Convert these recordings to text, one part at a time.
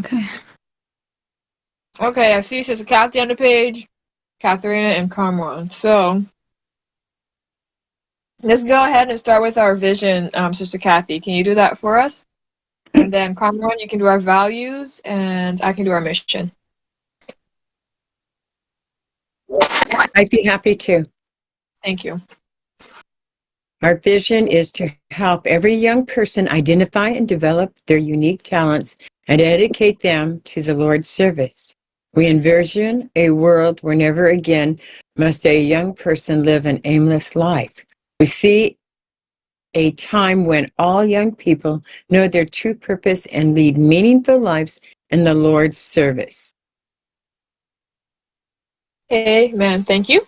Okay. Okay, I see Sister Kathy on the page, Katharina, and Carmon. So let's go ahead and start with our vision, Sister Kathy. Can you do that for us? And then Carmon, you can do our values, and I can do our mission. I'd be happy to. Thank you. Our vision is to help every young person identify and develop their unique talents and educate them to the Lord's service. We envision a world where never again must a young person live an aimless life. We see a time when all young people know their true purpose and lead meaningful lives in the Lord's service. Amen. Thank you.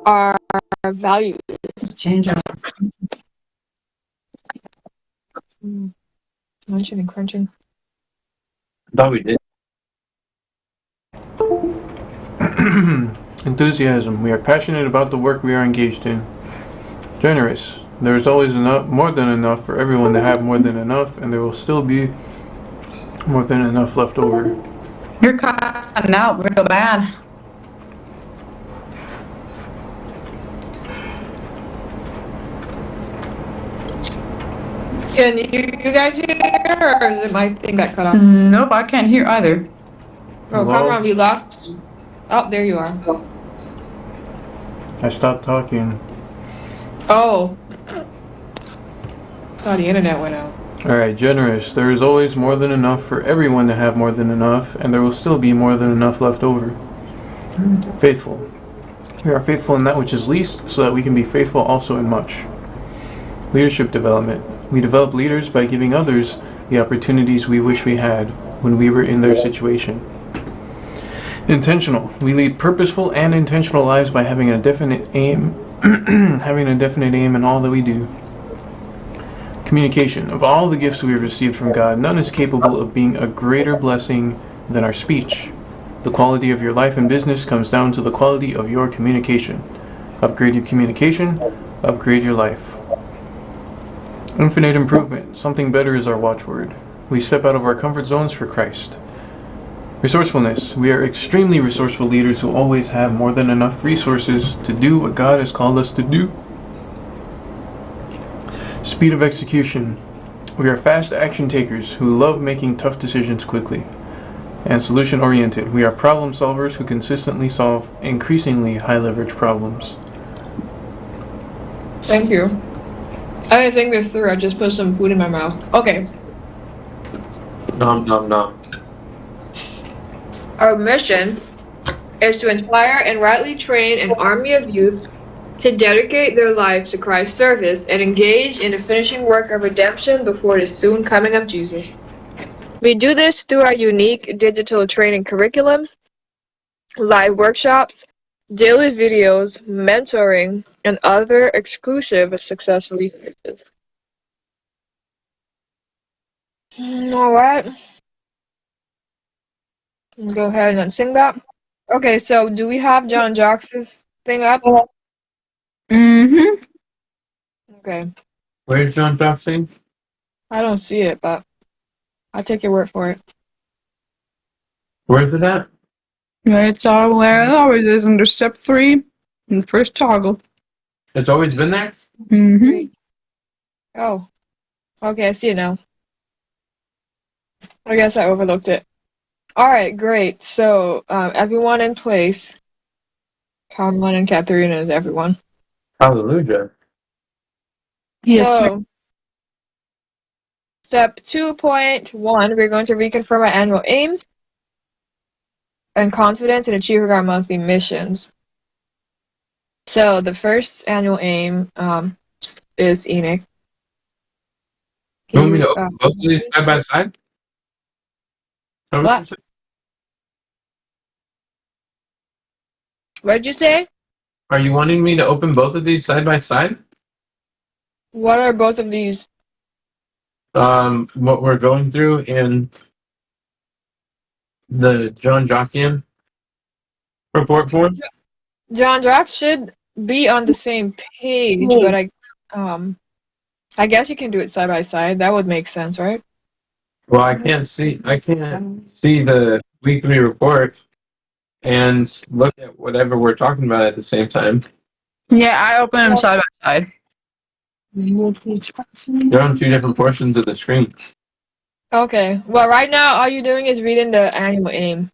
Our values. Change up. Munching and crunching. I thought we did. Enthusiasm. We are passionate about the work we are engaged in. Generous. There is always enough, more than enough for everyone to have more than enough, and there will still be more than enough left over. You're cutting out real bad. Can you guys hear, or is it my thing that cut off? Nope, I can't hear either. Oh, come on, we lost. Oh, there you are. I stopped talking. Oh. Thought the internet went out. Alright, generous. There is always more than enough for everyone to have more than enough, and there will still be more than enough left over. Faithful. We are faithful in that which is least, so that we can be faithful also in much. Leadership development. We develop leaders by giving others the opportunities we wish we had when we were in their situation. Intentional. We lead purposeful and intentional lives by having a definite aim, in all that we do. Communication. Of all the gifts we have received from God, none is capable of being a greater blessing than our speech. The quality of your life and business comes down to the quality of your communication. Upgrade your communication, upgrade your life. Infinite improvement. Something better is our watchword. We step out of our comfort zones for Christ. Resourcefulness. We are extremely resourceful leaders who always have more than enough resources to do what God has called us to do. Speed of execution. We are fast action takers who love making tough decisions quickly. And solution oriented. We are problem solvers who consistently solve increasingly high leverage problems. Thank you. I didn't think this through. I just put some food in my mouth. Okay. Nom nom nom. Our mission is to inspire and rightly train an army of youth to dedicate their lives to Christ's service and engage in the finishing work of redemption before the soon coming of Jesus. We do this through our unique digital training curriculums, live workshops, daily videos, mentoring, and other exclusive success resources. Alright. Go ahead and sing that. Okay, so do we have John Jocks' thing up? Mm-hmm. Okay. Where's John Jackson? I don't see it, but I'll take your word for it. Where's it at? Yeah, it's all where it always is under step 3 in the first toggle. It's always been there? Mm-hmm. Oh. Okay, I see it now. I guess I overlooked it. Alright, great. So, everyone in place. Carmen and Katharina is everyone. Hallelujah. Yes, So, step 2.1, we're going to reconfirm our annual aims and confidence in achieving our monthly missions. So, the first annual aim is Enoch. You want me to open both of these side by side? What? What'd you say? Are you wanting me to open both of these side by side? What are both of these? What we're going through in the John Jockian report form? John Drax should be on the same page, but I guess you can do it side by side. That would make sense, right? Well, I can't see the weekly report and look at whatever we're talking about at the same time. Yeah, I open them side by side. They're on two different portions of the screen. Okay. Well, right now, all you're doing is reading the annual aim.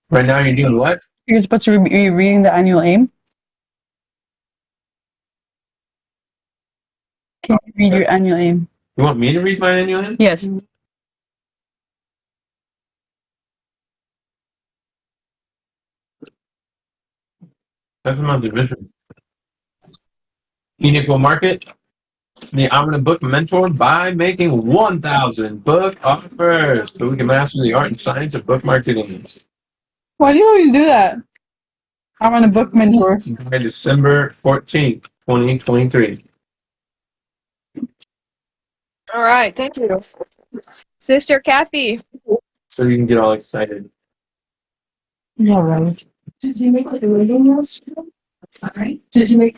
Right now, you're doing what? You're supposed to be reading the annual aim. Can you read your annual aim? You want me to read my annual aim? Yes. That's my division. Equal market. I'm going to book mentor by making 1,000 book offers so we can master the art and science of book marketing Why do you always do that? I'm on a book mentor. by December 14th, 2023. All right. Thank you. Sister Kathy. So you can get all excited. Yeah, right. Did you make the reading yesterday? Sorry. Did you make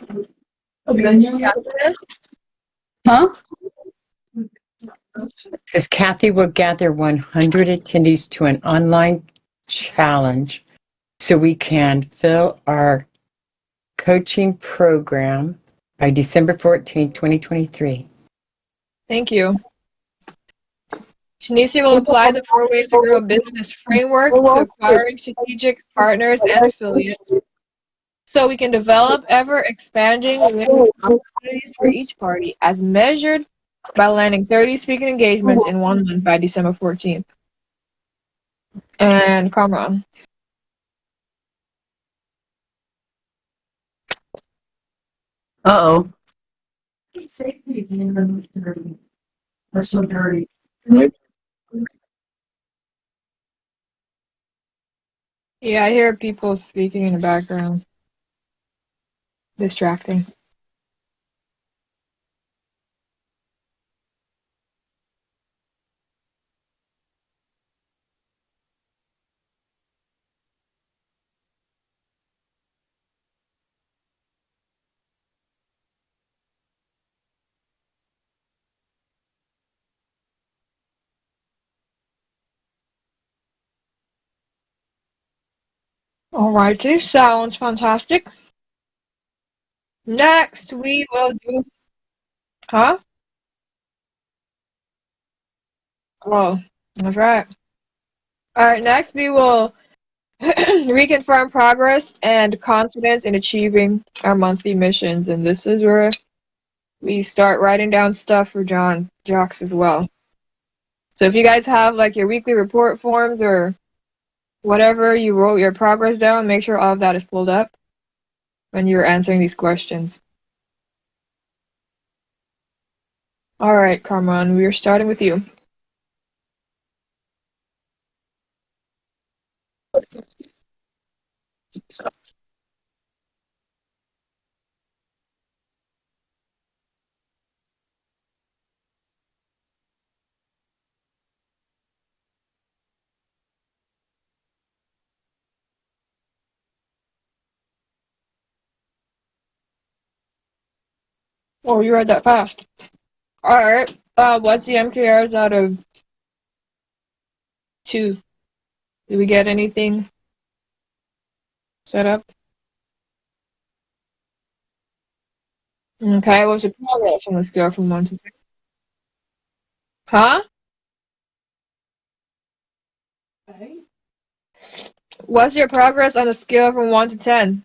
a video? Huh? Says Kathy will gather 100 attendees to an online challenge so we can fill our coaching program by December 14th, 2023. Thank you. Shanicia will apply the 4 Ways to Grow a Business framework to acquiring strategic partners and affiliates so we can develop ever-expanding winning opportunities for each party as measured by landing 30 speaking engagements in 1 month by December 14th. And Kamran. Uh-oh. Say please, dirty. They're so dirty. Yeah, I hear people speaking in the background. Distracting. Alrighty, sounds fantastic. Next, we will do. Huh? Oh, that's right. Alright, next we will reconfirm progress and confidence in achieving our monthly missions. And this is where we start writing down stuff for John Jocks as well. So if you guys have like your weekly report forms or whatever you wrote your progress down, make sure all of that is pulled up when you're answering these questions. All right, Carmen, we are starting with you. Oh, you read that fast. All right. What's the MKRs out of 2? Did we get anything set up? Okay, what's the progress on the scale from 1 to 10? Huh? Okay. What's your progress on a scale from 1 to 10?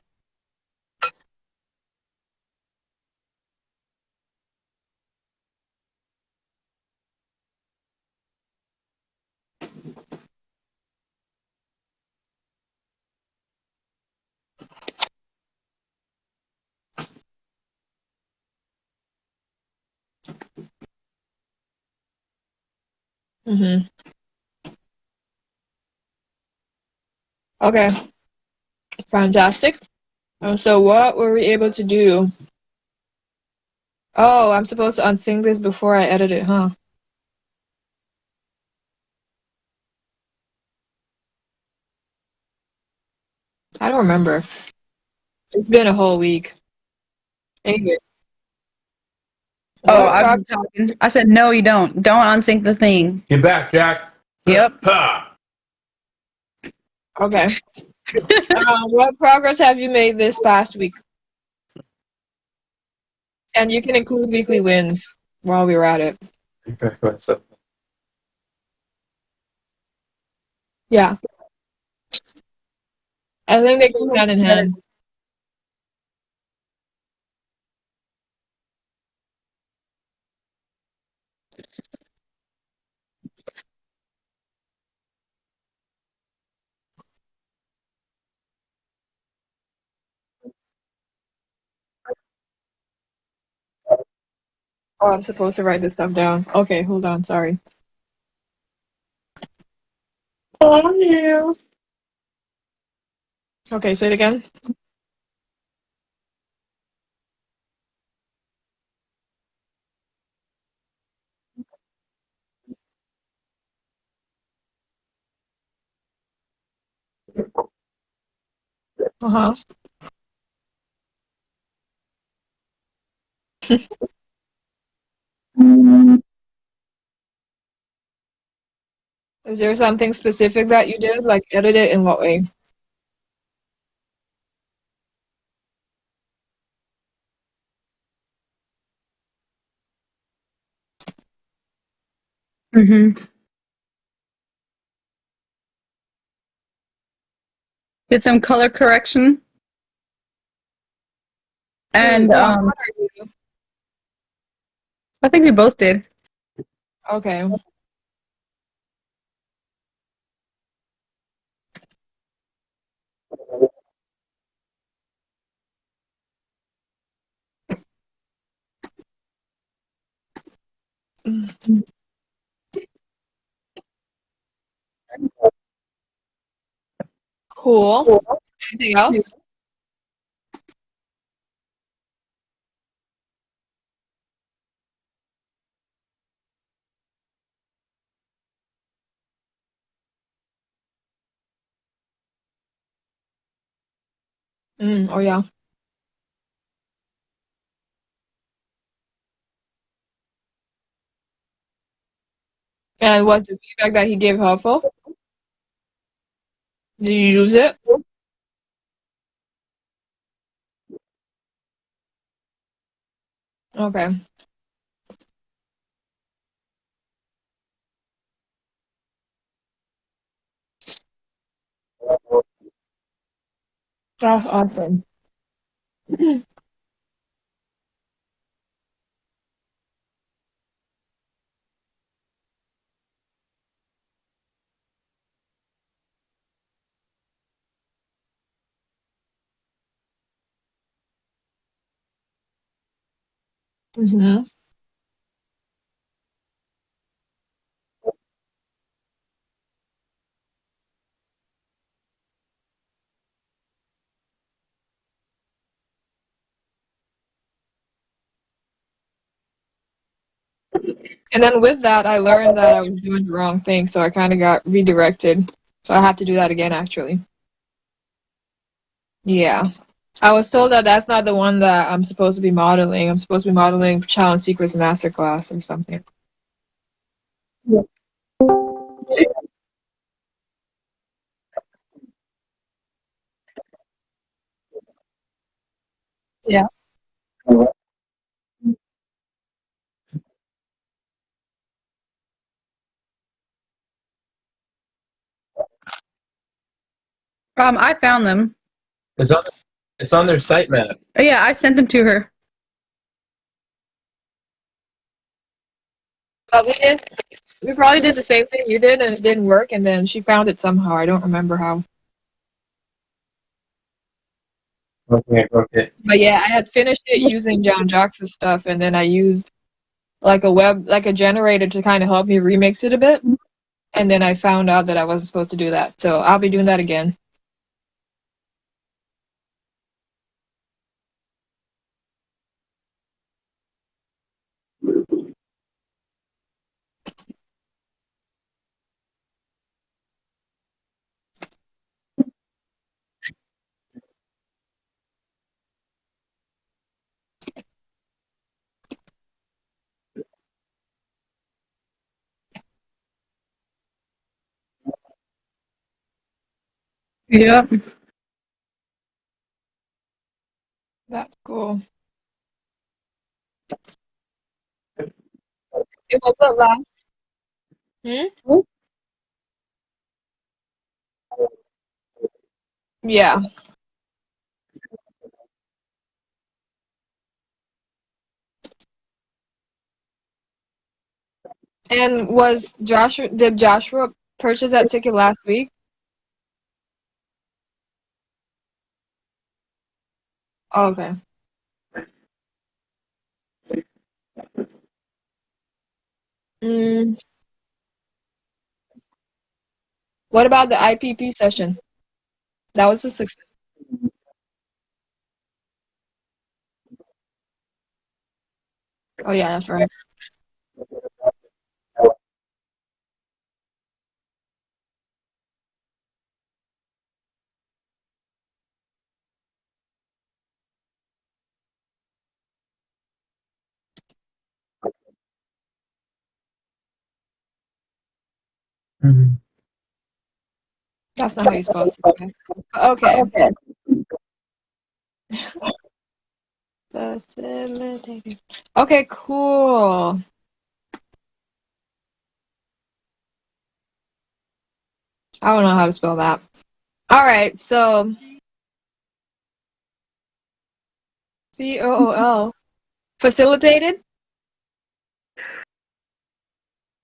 Mm-hmm. Okay. Fantastic. So what were we able to do? Oh, I'm supposed to unsync this before I edit it, huh? I don't remember. It's been a whole week. Anyway. Oh, What I've been talking. I said, no, you don't. Don't unsync the thing. Get back, Jack. Yep. Ha! Okay. What progress have you made this past week? And you can include weekly wins while we were at it. Yeah. I think they go hand in hand. Oh, I'm supposed to write this stuff down. Okay, hold on, sorry. Oh, yeah. Okay, say it again. Uh-huh. Is there something specific that you did? Like edit it in what way? Mm-hmm. Did some color correction. And What are you? I think we both did. Okay. Cool. Anything else? Oh yeah. And was the feedback that he gave helpful? Did you use it? Okay. That's awesome. Mm-hmm. And then with that, I learned that I was doing the wrong thing, so I kind of got redirected. So I have to do that again, actually. Yeah. I was told that that's not the one that I'm supposed to be modeling. I'm supposed to be modeling Challenge Secrets Masterclass or something. Yeah. I found them. It's on their sitemap. Oh, yeah, I sent them to her. But we probably did the same thing you did, and it didn't work, and then she found it somehow. I don't remember how. Okay. But yeah, I had finished it using John Jocks' stuff, and then I used like a generator to kind of help me remix it a bit. And then I found out that I wasn't supposed to do that. So I'll be doing that again. Yep. That's cool. It was what last? Hmm? Yeah. And did Joshua purchase that ticket last week? Oh, okay. Mm, what about the IPP session? That was a success. Oh yeah, that's right. That's not how you spell success. Okay. Facilitated. Okay, cool. I don't know how to spell that. All right, so COOL. Facilitated?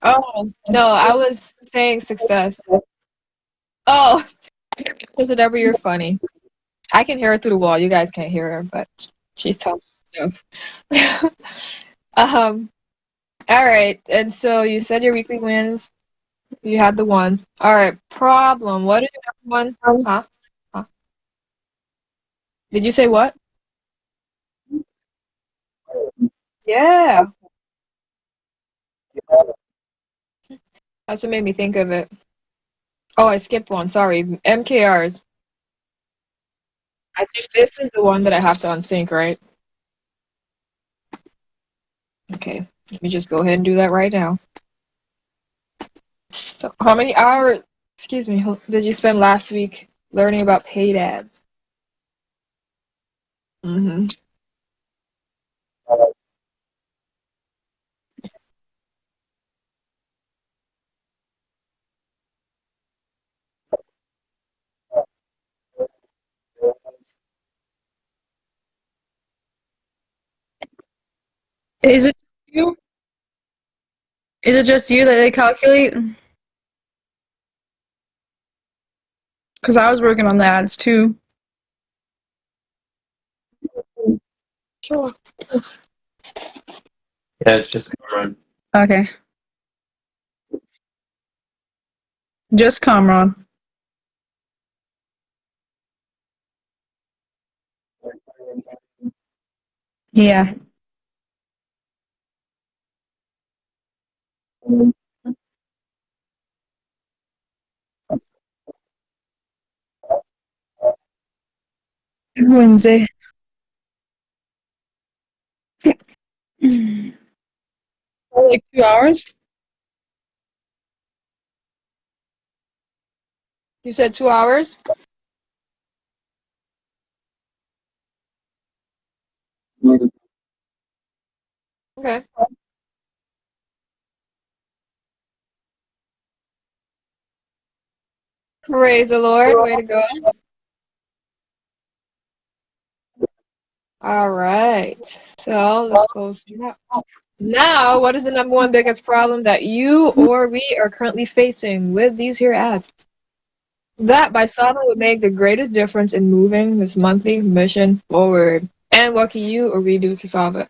Oh, no, I was saying success. Oh, whenever you're funny. I can hear her through the wall. You guys can't hear her, but she's telling me stuff. Um, all right, and so you said your weekly wins. You had the one. All right, problem. What is your number one? Huh? Huh? Did you say what? Yeah, that's what made me think of it. Oh, I skipped one. Sorry. MKRs. I think this is the one that I have to unsync, right? Okay. Let me just go ahead and do that right now. So how many hours, excuse me, did you spend last week learning about paid ads? Mm-hmm. Is it you? Is it just you that they calculate? Because I was working on the ads too. Sure. Yeah, it's just Cameron. Okay. Just Kamran. Yeah. Wednesday. Like 2 hours? You said 2 hours? Okay. Praise the Lord. Way to go. All right. So let's close that. Now, what is the number one biggest problem that you or we are currently facing with these here ads? That by solving would make the greatest difference in moving this monthly mission forward. And what can you or we do to solve it?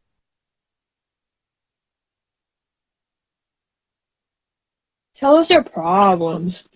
Tell us your problems.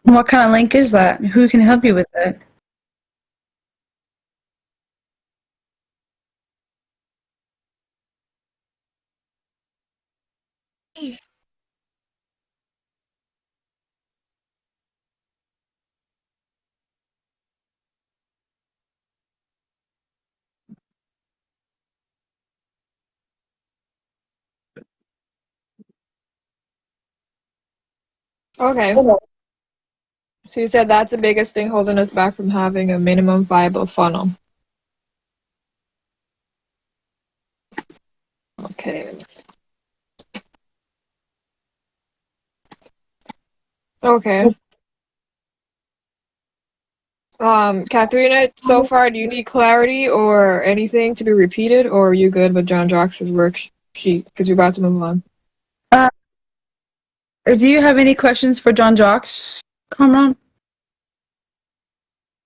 What kind of link is that? Who can help you with that? Okay. So you said that's the biggest thing holding us back from having a minimum viable funnel. Okay. Okay. Katharina, so far, do you need clarity or anything to be repeated, or are you good with John Jocks' worksheet? Because we're about to move on. Or do you have any questions for John Jocks, Kamran?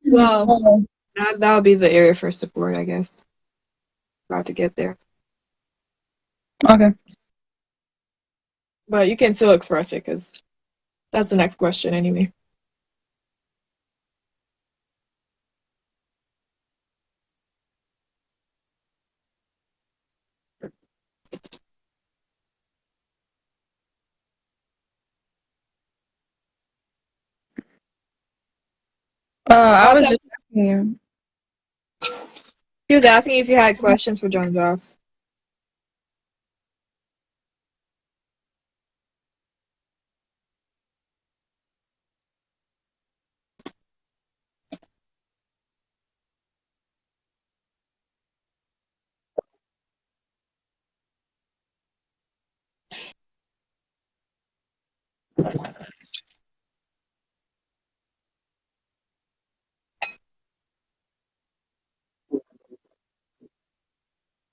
Well, that would be the area for support, I guess. About to get there. Okay. But you can still express it, because that's the next question anyway. I was just asking you. He was asking if you had questions for John Jocks.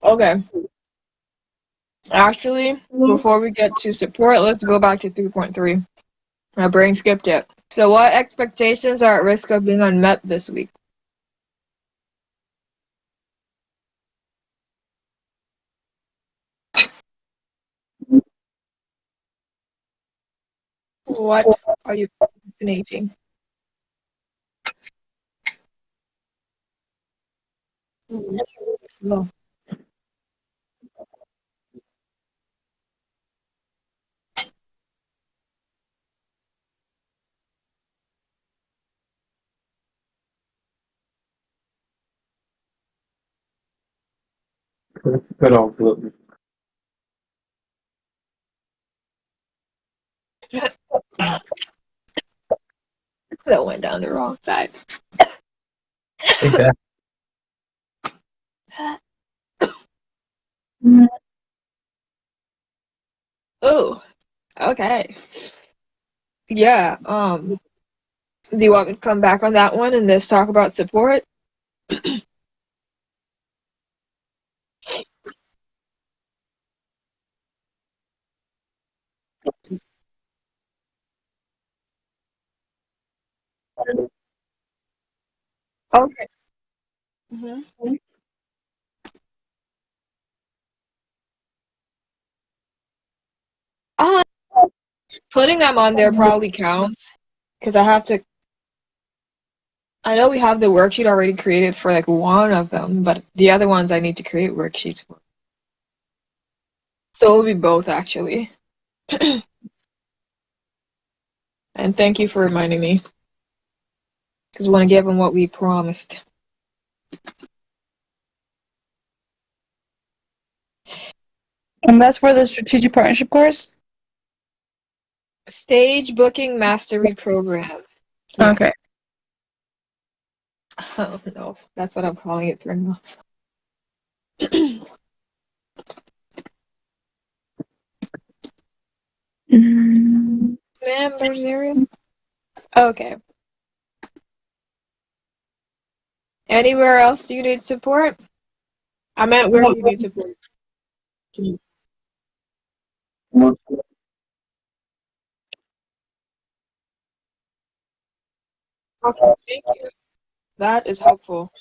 Okay. Actually, before we get to support, let's go back to 3.3. My brain skipped it. So what expectations are at risk of being unmet this week? What are you procrastinating? Slow. Cut off. Look. That went down the wrong side. Take that. Oh, okay. Yeah, do you want me to come back on that one and just talk about support? Okay. hmm Uh, Putting them on there probably counts because I know we have the worksheet already created for like one of them, but the other ones I need to create worksheets for. So it will be both actually. And thank you for reminding me because we want to give them what we promised. And that's for the strategic partnership course? Stage booking mastery program. Yeah. Okay. Oh no, that's what I'm calling it for now. Members area. Okay. Anywhere else you need support? I meant where you need support. Okay, thank you. That is helpful.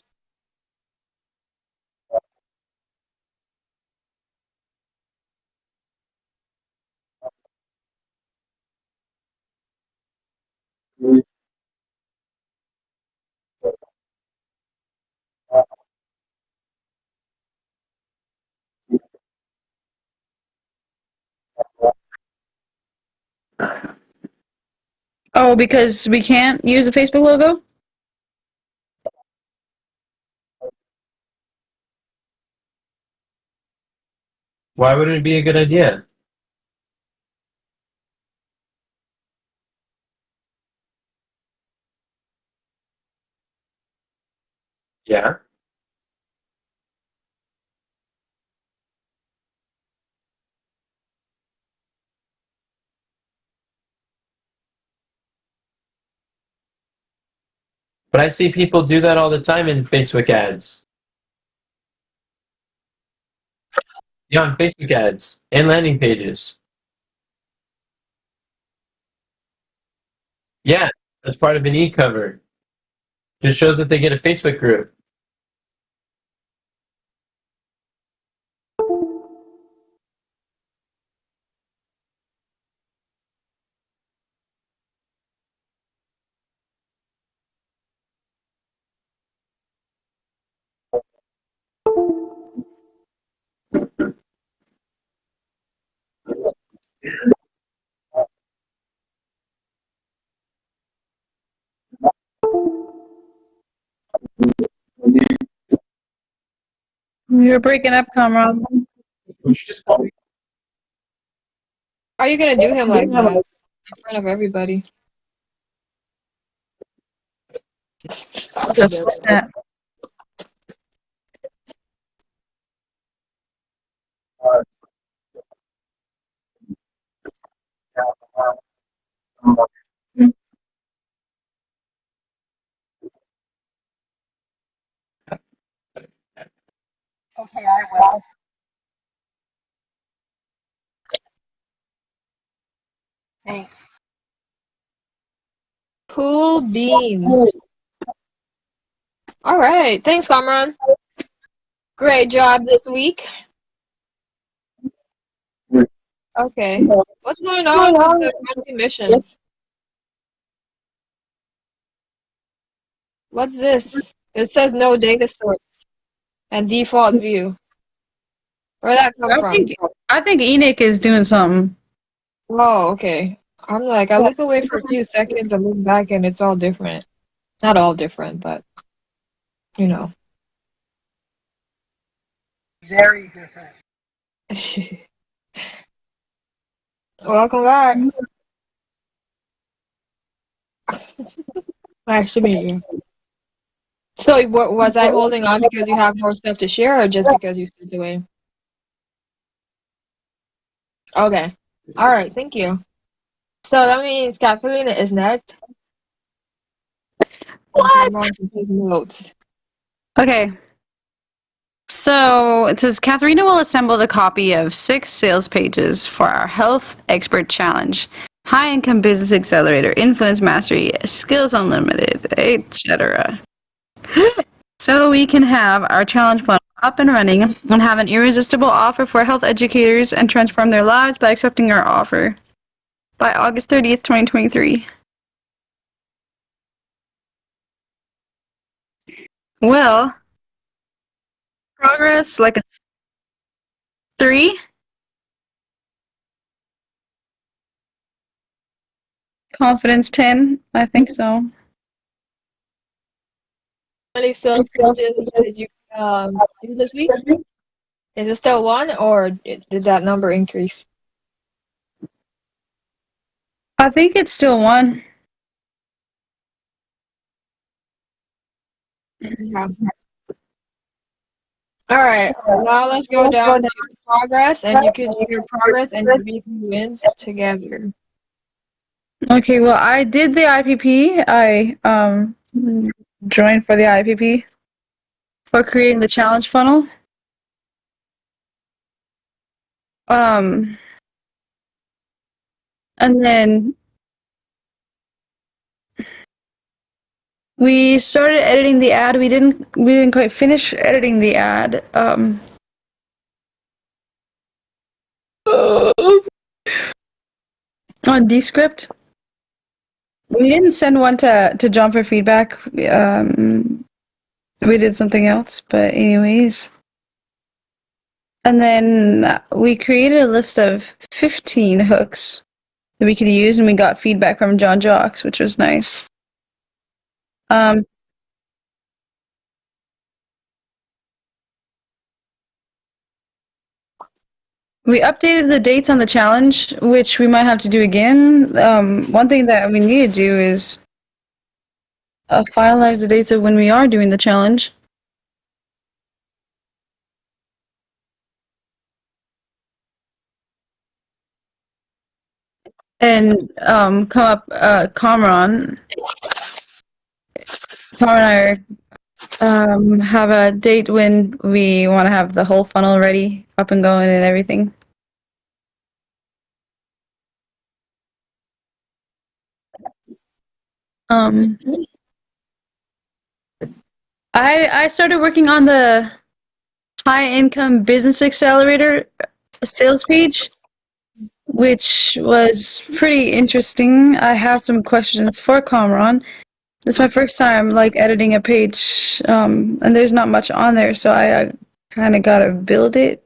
Oh, because we can't use the Facebook logo? Why wouldn't it be a good idea? Yeah. But I see people do that all the time in Facebook ads. Yeah, on Facebook ads and landing pages. Yeah, that's part of an e-cover. Just shows that they get a Facebook group. You're breaking up, Comrade. We should just call How are you gonna do him like that in front of everybody? Just like that. Okay, I will. Thanks. Cool beans. All right, thanks, Kamran. Great job this week. Okay, what's going on with the monthly missions? What's this? It says no data source and default view. Where'd that come from? I think Enoch is doing something. Oh, okay. I'm like, I look away for a few seconds and look back and it's all different. Not all different, but you know. Very different. Welcome back. Nice to meet you. So, what was I holding on because you have more stuff to share, or just because you stepped away? Okay. All right. Thank you. So that means Catalina is next. What? I'm going to take notes. Okay. So it says Katharina will assemble the copy of 6 sales pages for our Health Expert Challenge, High Income Business Accelerator, Influence Mastery, Skills Unlimited, etc. So we can have our challenge funnel up and running and have an irresistible offer for health educators and transform their lives by accepting our offer by August 30th, 2023. Well, progress like a 3. Confidence 10. I think so. How many sales pages did you do this week? Is it still 1, or did that number increase? I think it's still 1. Yeah. All right. Now let's go down to progress, and you can do your progress and your weekly wins together. Okay, well, I did the IPP. I joined for the IPP for creating the challenge funnel. And then we started editing the ad. We didn't quite finish editing the ad. On Descript. We didn't send one to John for feedback. We did something else, but anyways. And then we created a list of 15 hooks that we could use, and we got feedback from John Jocks, which was nice. We updated the dates on the challenge, which we might have to do again. One thing that we need to do is finalize the dates of when we are doing the challenge. And come up, Kamran and I have a date when we want to have the whole funnel ready, up and going and everything. I started working on the high income business accelerator sales page, which was pretty interesting. I have some questions for Kamran. It's my first time like editing a page, and there's not much on there, so I kind of gotta build it.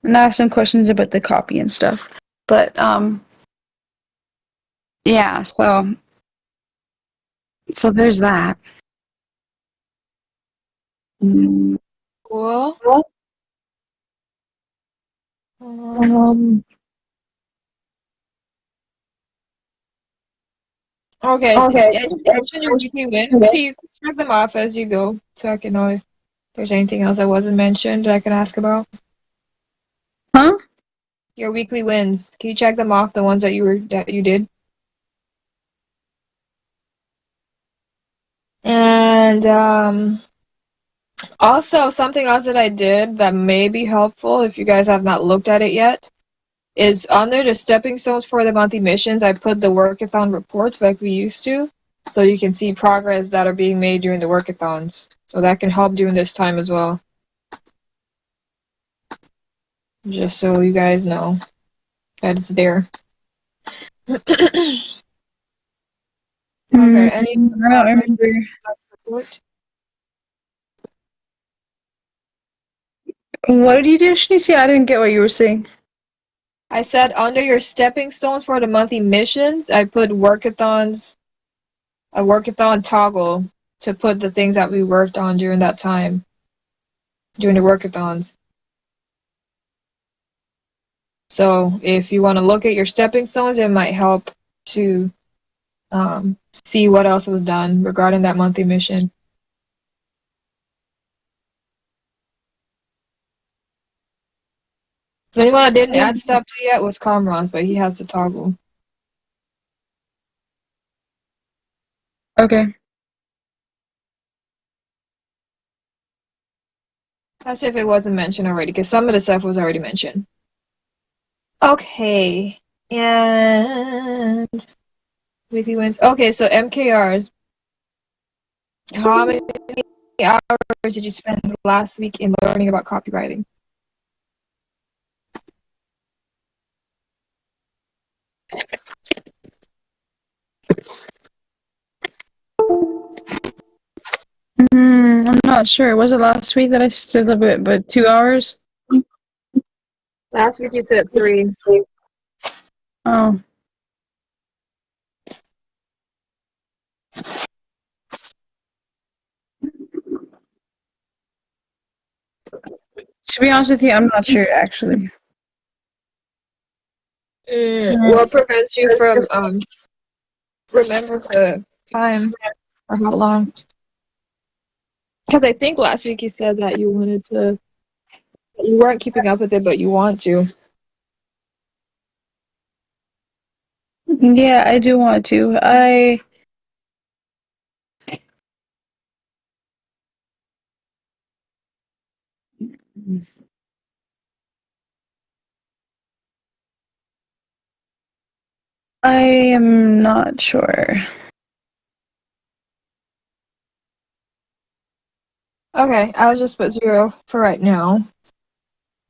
And I have some questions about the copy and stuff. But yeah, so there's that. Cool. Okay. You mentioned your weekly wins. Can you check them off as you go, so I can know if there's anything else that wasn't mentioned that I can ask about? Huh? Your weekly wins. Can you check them off, the ones that you did? And also something else that I did that may be helpful if you guys have not looked at it yet is under the stepping stones for the monthly missions, I put the workathon reports like we used to, so you can see progress that are being made during the workathons. So that can help during this time as well. Just so you guys know that it's there. Okay, any I don't remember. report? What did you do, Shanicia? I didn't get what you were saying. I said under your stepping stones for the monthly missions, I put workathons, a workathon toggle to put the things that we worked on during that time, during the workathons. So if you want to look at your stepping stones, it might help to see what else was done regarding that monthly mission. The only one I didn't add stuff to yet was Kamran's, but he has the toggle. Okay. That's if it wasn't mentioned already, because some of the stuff was already mentioned. Okay, and weekly wins. Okay, so MKRs. How many hours did you spend last week in learning about copywriting? I'm not sure. Was it last week that I stood a bit, but 2 hours? Last week you said 3. Oh. To be honest with you, I'm not sure actually. What prevents you from remember the time or how long? Because I think last week you said that you wanted to, you weren't keeping up with it, but you want to. Yeah, I do want to. I am not sure. Okay, I'll just put 0 for right now.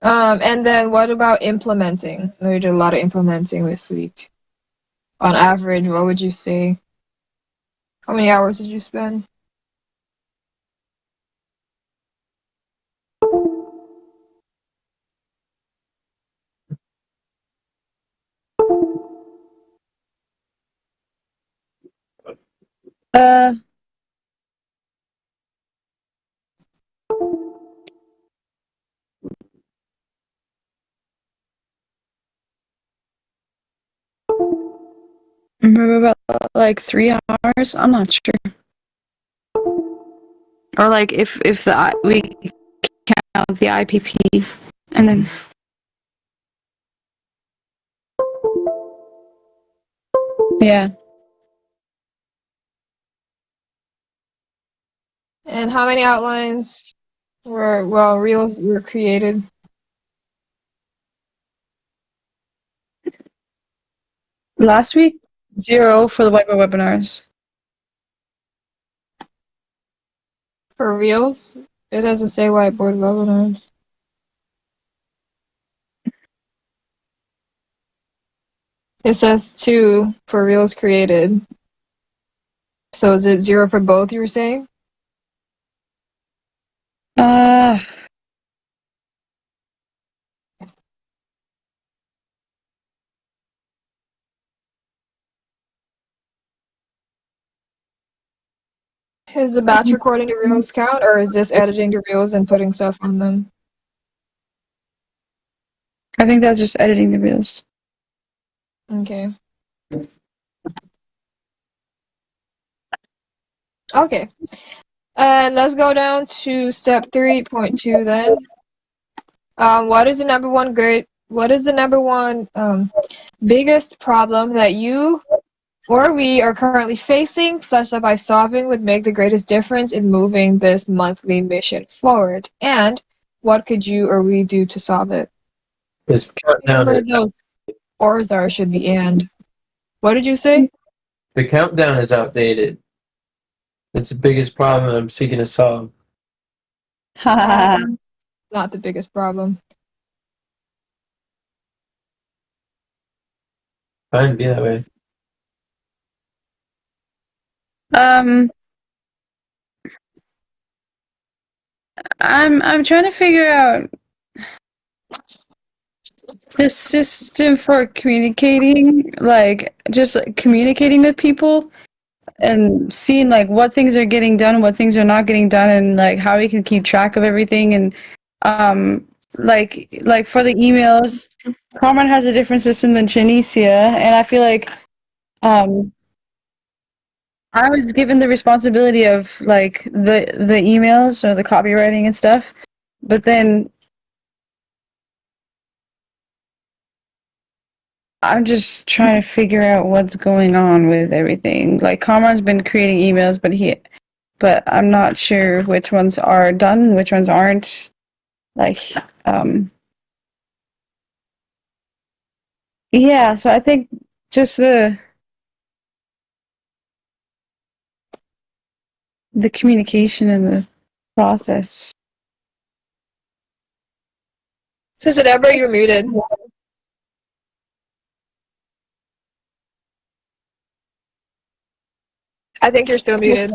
And then what about implementing? We did a lot of implementing this week. On average, what would you say? How many hours did you spend? Uh, Maybe about like 3 hours. I'm not sure. Or like if we count the IPP and then yeah. And how many outlines reels were created? Last week, 0 for the whiteboard webinars. For reels? It doesn't say whiteboard webinars. It says 2 for reels created. So is it 0 for both, you were saying? Is the batch recording the reels count, or is this editing the reels and putting stuff on them? I think that's just editing the reels. Okay. Okay. And let's go down to step 3.2 then. What is the number one biggest problem that you or we are currently facing, such that by solving would make the greatest difference in moving this monthly mission forward? And what could you or we do to solve it? This countdown Remember is those ors are should be and. What did you say? the countdown is outdated. It's the biggest problem I'm seeking to solve. Not the biggest problem. Fine, be that way. I'm trying to figure out the system for communicating, like just like communicating with people and seeing like what things are getting done, what things are not getting done, and like how we can keep track of everything. And like for the emails, Carmen has a different system than Janicia, and I feel like I was given the responsibility of like the emails or the copywriting and stuff, but then I'm just trying to figure out what's going on with everything. Like Kamran's been creating emails, but I'm not sure which ones are done, which ones aren't. Like, yeah. So I think just the communication and the process. Sister Deborah, you're muted. I think you're still muted.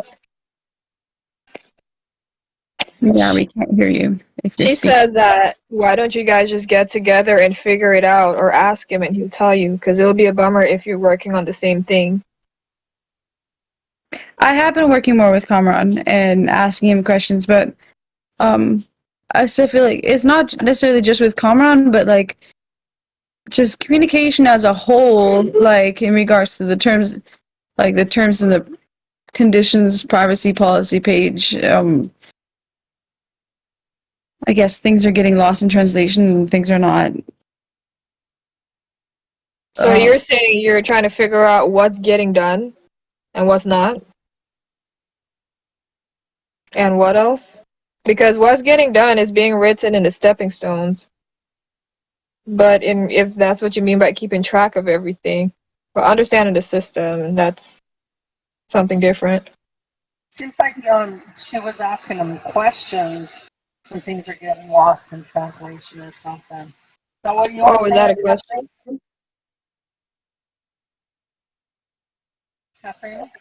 Yeah, we can't hear you if you're She speaking. said that, why don't you guys just get together and figure it out, or ask him and he'll tell you, because it'll be a bummer if you're working on the same thing. I have been working more with Kamran and asking him questions, but I still feel like it's not necessarily just with Kamran, but like just communication as a whole, like in regards to the terms, like the terms and the conditions privacy policy page. I guess things are getting lost in translation and things are not. So you're saying you're trying to figure out what's getting done and what's not? And what else? Because what's getting done is being written in the stepping stones. But if that's what you mean by keeping track of everything, but understanding the system, that's something different. Seems like she was asking them questions when things are getting lost in translation or something. Is that what you were Oh, is that a question? Catherine?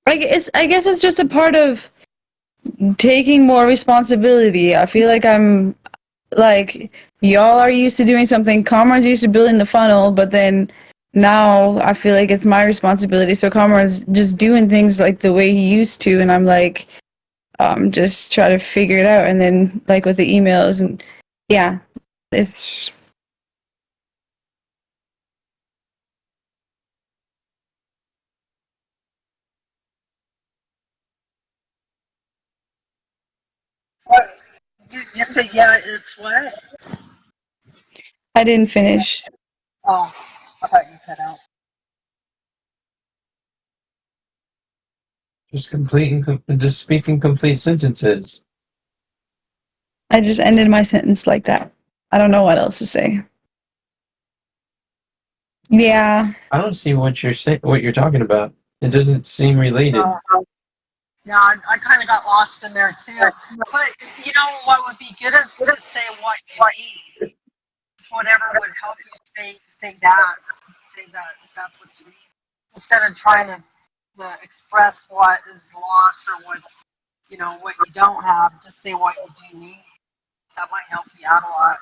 I guess it's just a part of taking more responsibility. I feel like I'm like y'all are used to doing something. Comrade's used to building the funnel, but then now I feel like it's my responsibility. So Comrade's just doing things like the way he used to, and I'm like, just try to figure it out. And then like with the emails and yeah, it's What? You said, yeah, it's what? I didn't finish. Oh, I thought you cut out. Just speaking complete sentences. I just ended my sentence like that. I don't know what else to say. Yeah. I don't see what you're saying. What you're talking about. It doesn't seem related. Yeah, I kind of got lost in there too. But you know what would be good is to say what you need. It's whatever would help you say that. Say that that's what you need. Instead of trying to express what is lost or what's, what you don't have, just say what you do need. That might help you out a lot.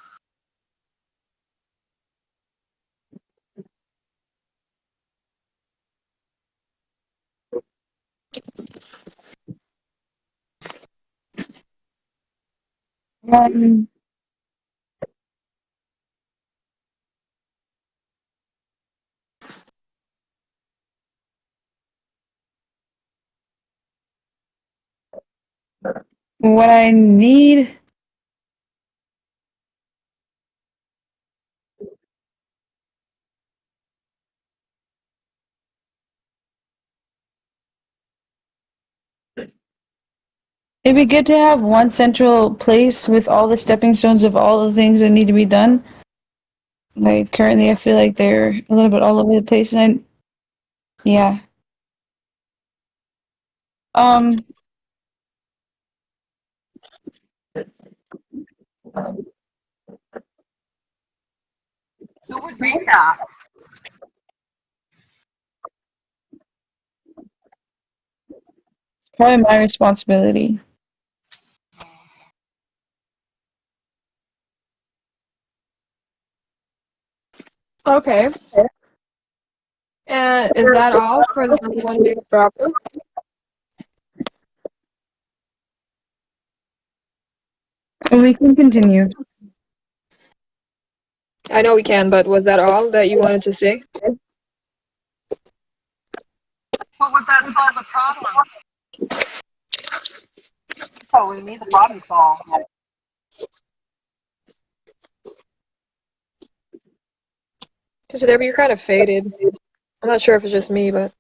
Um, what I need. It'd be good to have one central place with all the stepping stones of all the things that need to be done. Like currently, I feel like they're a little bit all over the place, and yeah. Um, Who would read that? probably my responsibility. Okay. And is that all for the one big problem? We can continue. I know we can, but was that all that you wanted to say? What would that solve the problem? So we need the problem solved. Because Debbie, you're kind of faded. I'm not sure if it's just me, but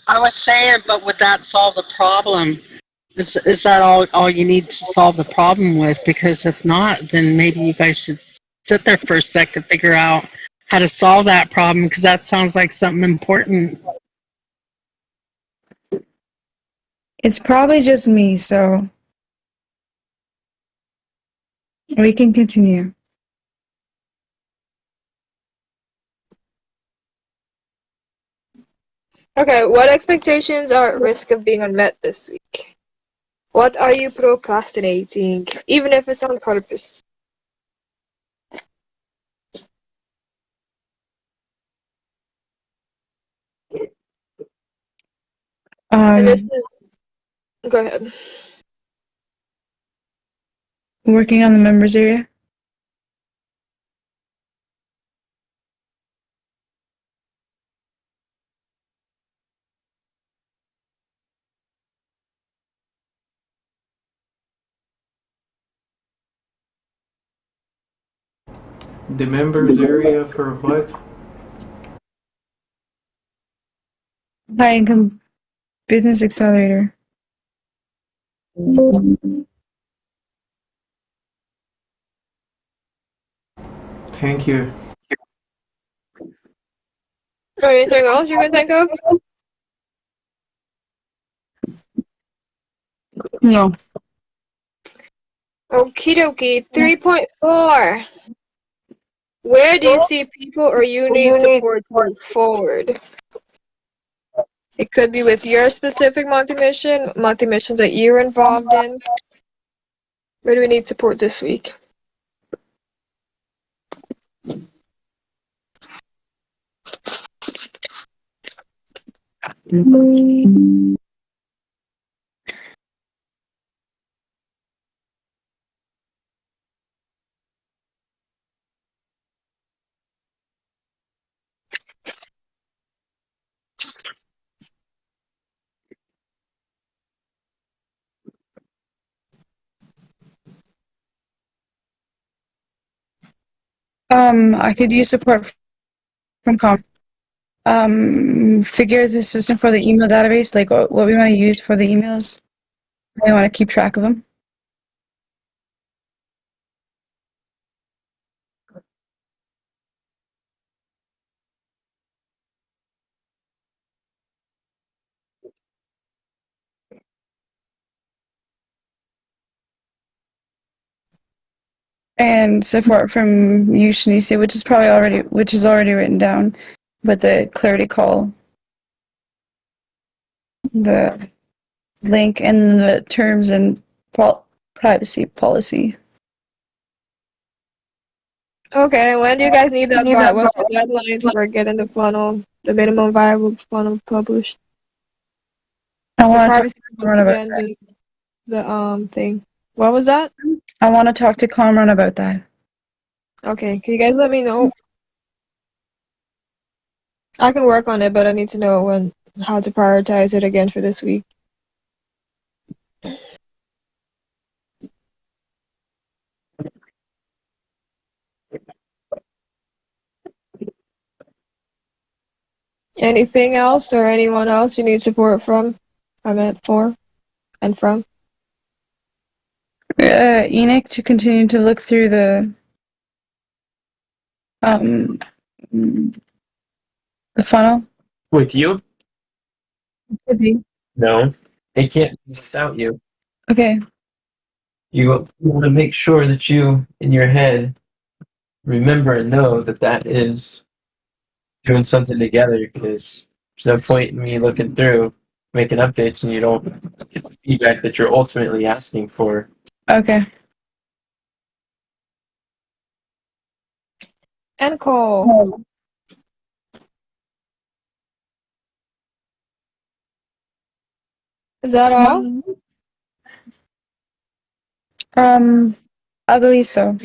I was saying, but would that solve the problem? Is that all you need to solve the problem with? Because if not, then maybe you guys should sit there for a sec to figure out how to solve that problem, because that sounds like something important. It's probably just me, so we can continue. okay. What expectations are at risk of being unmet this week? What are you procrastinating, even if it's on purpose? And this is. Go ahead. Working on the members area. The members area for what? High income business accelerator. Thank you. Anything else you can think of? No. Okie dokie. 3.4. Where do you see people or you need support to move forward? It could be with your specific monthly mission, monthly missions that you're involved in. Where do we need support this week? I could use support from figure the system for the email database, like what we want to use for the emails. We want to keep track of them. And support from you, Shanicia, which is already written down, but the clarity call, the link, and the terms and privacy policy. Okay, when do you guys need that by? What's the deadline for getting the funnel, the minimum viable funnel published? I The want to privacy talk to Cameron about policy and the thing. What was that? I want to talk to Cameron about that. Okay, can you guys let me know? I can work on it, but I need to know how to prioritize it again for this week. Anything else or anyone else you need support from? I meant for and from. Enoch, to continue to look through the funnel. With you? Could be. No. It can't be without you. Okay. You want to make sure that you, in your head, remember and know that is doing something together, because there's no point in me looking through, making updates, and you don't get the feedback that you're ultimately asking for. Okay. And Cole. Is that all? I believe so.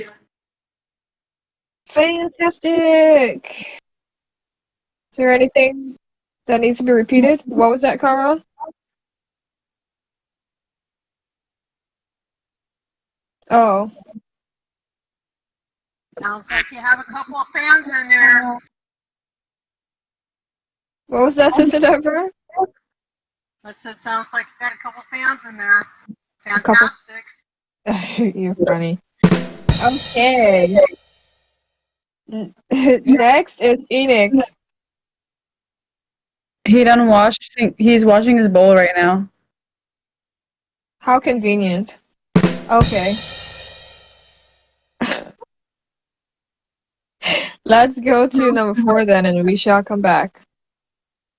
Fantastic. Is there anything that needs to be repeated? What was that, Carl? Oh. Sounds like you have a couple of fans in there. What was that, Sister Deborah? I said, sounds like you got a couple fans in there. Fantastic. You're funny. Okay. Next is Enoch. He's washing his bowl right now. How convenient. Okay. Let's go to number 4 then, and we shall come back.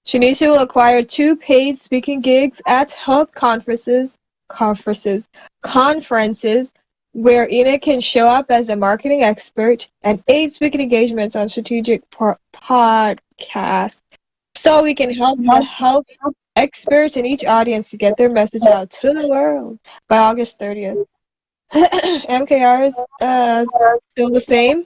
Shanicia will acquire 2 paid speaking gigs at health conferences, where Enoch can show up as a marketing expert, and 8 speaking engagements on strategic podcasts, so we can help health experts in each audience to get their message out to the world by August 30th. MKR is still the same,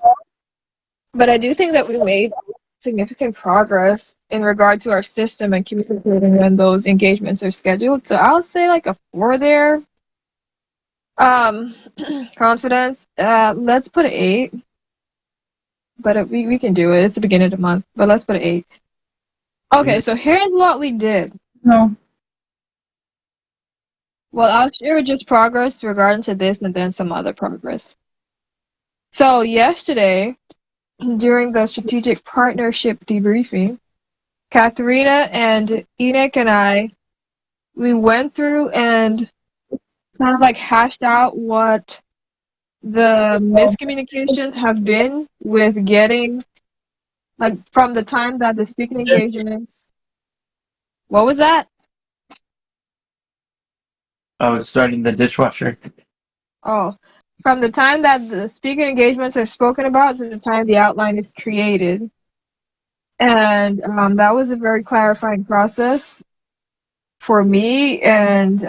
but I do think that we made significant progress in regard to our system and communicating when those engagements are scheduled. So I'll say like a 4 there. Confidence. Let's put an 8. But we can do it. It's the beginning of the month. But let's put an 8. Okay, so here's what we did. No. Well, I'll share just progress regarding to this and then some other progress. So yesterday, during the strategic partnership debriefing, Katharina and Enoch and I, we went through and kind of like hashed out what the miscommunications have been with getting, like, from the time that the speaking engagements. What was that? I was starting the dishwasher. Oh, from the time that the speaker engagements are spoken about to the time the outline is created. And that was a very clarifying process for me and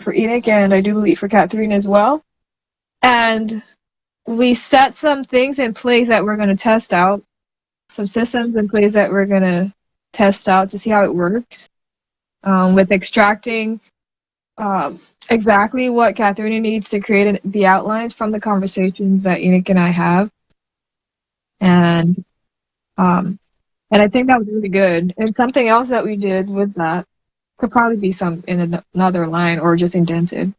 for Enoch, and I do believe for Catherine as well. And we set some things in place that we're going to test out, some systems in place that we're going to test out to see how it works, with extracting exactly what Catherine needs to create the outlines from the conversations that Enoch and I have. And I think that was really good. And something else that we did with that could probably be some in another line or just indented,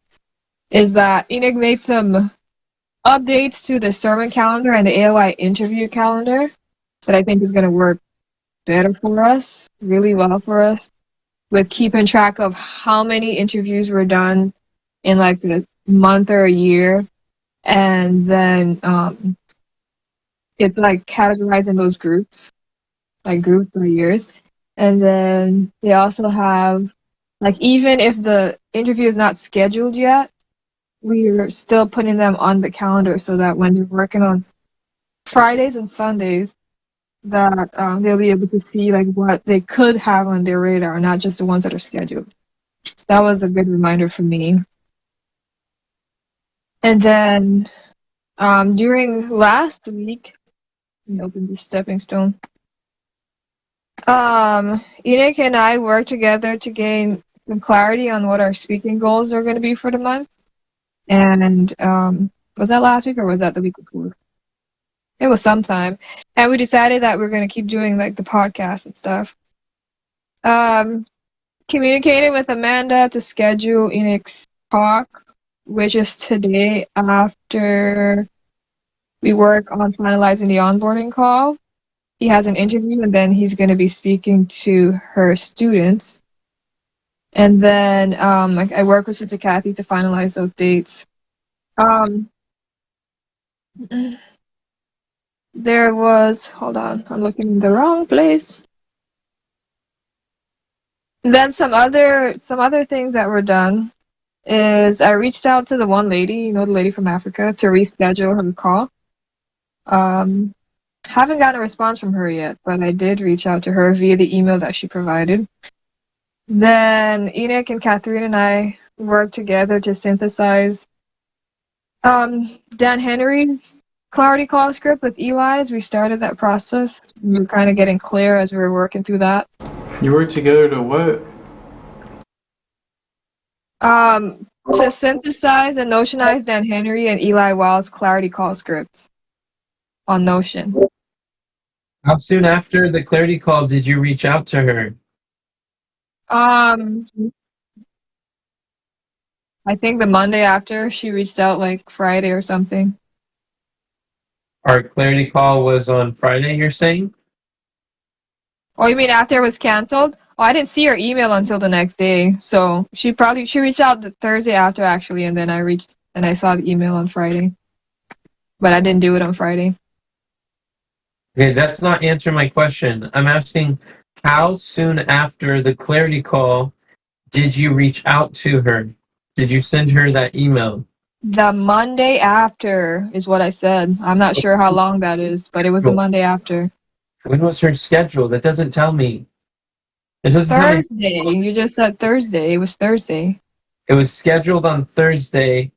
is that Enoch made some updates to the sermon calendar and the AOI interview calendar that I think is going to work better for us, really well for us, with keeping track of how many interviews were done in like the month or a year. And then it's like categorizing those groups, like groups by years. And then they also have, like, even if the interview is not scheduled yet, we're still putting them on the calendar so that when they're working on Fridays and Sundays, that they'll be able to see like what they could have on their radar, not just the ones that are scheduled. So that was a good reminder for me. And then during last week, let me open this stepping stone. Enoch and I worked together to gain some clarity on what our speaking goals are going to be for the month. And was that last week or was that the week before? It was sometime. And we decided that we're going to keep doing like the podcast and stuff. Communicated with Amanda to schedule Enoch's talk, which is today after we work on finalizing the onboarding call. He has an interview and then he's going to be speaking to her students. And then I work with Sister Kathy to finalize those dates. There was, hold on, I'm looking in the wrong place. Then some other things that were done is I reached out to the one lady, the lady from Africa, to reschedule her call. Haven't gotten a response from her yet, but I did reach out to her via the email that she provided. Then Enoch and Catherine and I worked together to synthesize Dan Henry's Clarity Call script with Eli's. We started that process. We were kind of getting clear as we were working through that. You work together to what? To synthesize and notionize Dan Henry and Eli Wild's Clarity Call scripts on Notion. How soon after the clarity call did you reach out to her? I think the Monday after, she reached out like Friday or something. Our clarity call was on Friday, you're saying? Oh, you mean after it was canceled? Oh, I didn't see her email until the next day. So she reached out the Thursday after actually, and then I saw the email on Friday. But I didn't do it on Friday. Okay, that's not answering my question. I'm asking, how soon after the clarity call did you reach out to her? Did you send her that email? The Monday after is what I said. I'm not sure how long that is, but it was the Monday after. When was her schedule? That doesn't tell me. It doesn't tell me. Thursday. You just said Thursday. It was Thursday. It was scheduled on Thursday,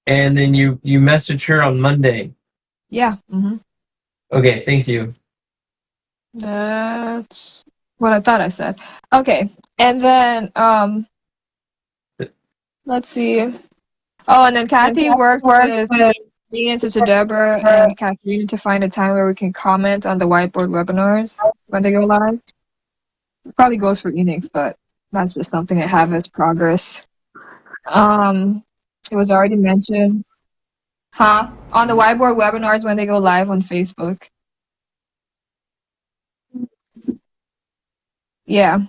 and then you messaged her on Monday. Yeah. Mm-hmm. Okay, thank you. That's what I thought I said. Okay, and then let's see. Oh, and then Kathy worked with me and Sister Deborah and Catherine to find a time where we can comment on the whiteboard webinars when they go live. It probably goes for Enix, but that's just something I have as progress. It was already mentioned. On the whiteboard webinars when they go live on Facebook. Yeah.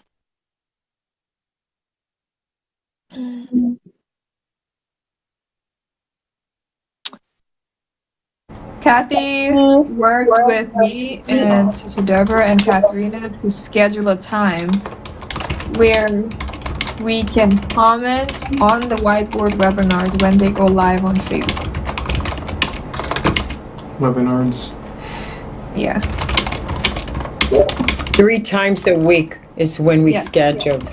Kathy worked with me and Sister Deborah and Katharina to schedule a time where we can comment on the whiteboard webinars when they go live on Facebook. Webinars. Yeah. 3 times a week is when we Yeah. scheduled.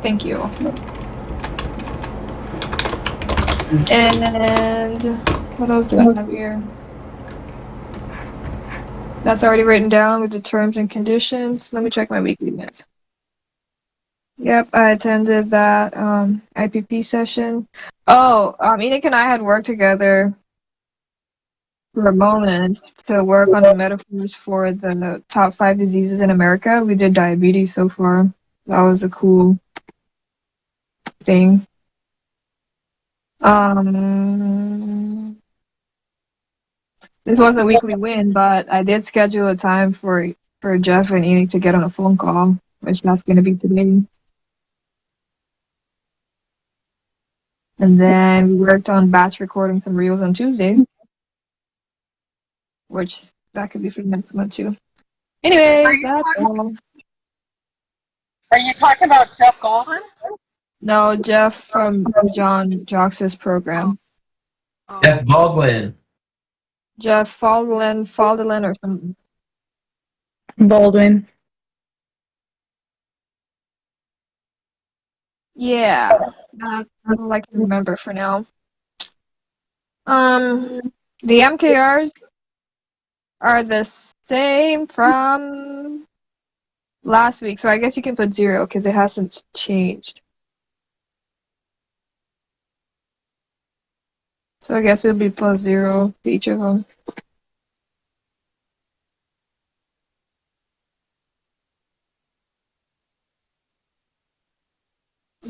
Thank you. And what else do I have here? That's already written down with the terms and conditions. Let me check my weekly minutes. Yep, I attended that IPP session. Oh, Enoch and I had worked together for a moment to work on the metaphors for the top 5 diseases in America. We did diabetes so far. That was a cool thing. This was a weekly win, but I did schedule a time for Jeff and Enoch to get on a phone call, which that's going to be today. And then we worked on batch recording some reels on Tuesday, which that could be for next month too. Anyway, that's all. Are you talking about Jeff Golden? No, Jeff from John Jox's program. Oh. Jeff Baldwin. Jeff Faldelin or something. Baldwin. Yeah, that's all I can remember for now. The MKRs are the same from last week, so I guess you can put 0 because it hasn't changed. So I guess it'll be +0 for each of them.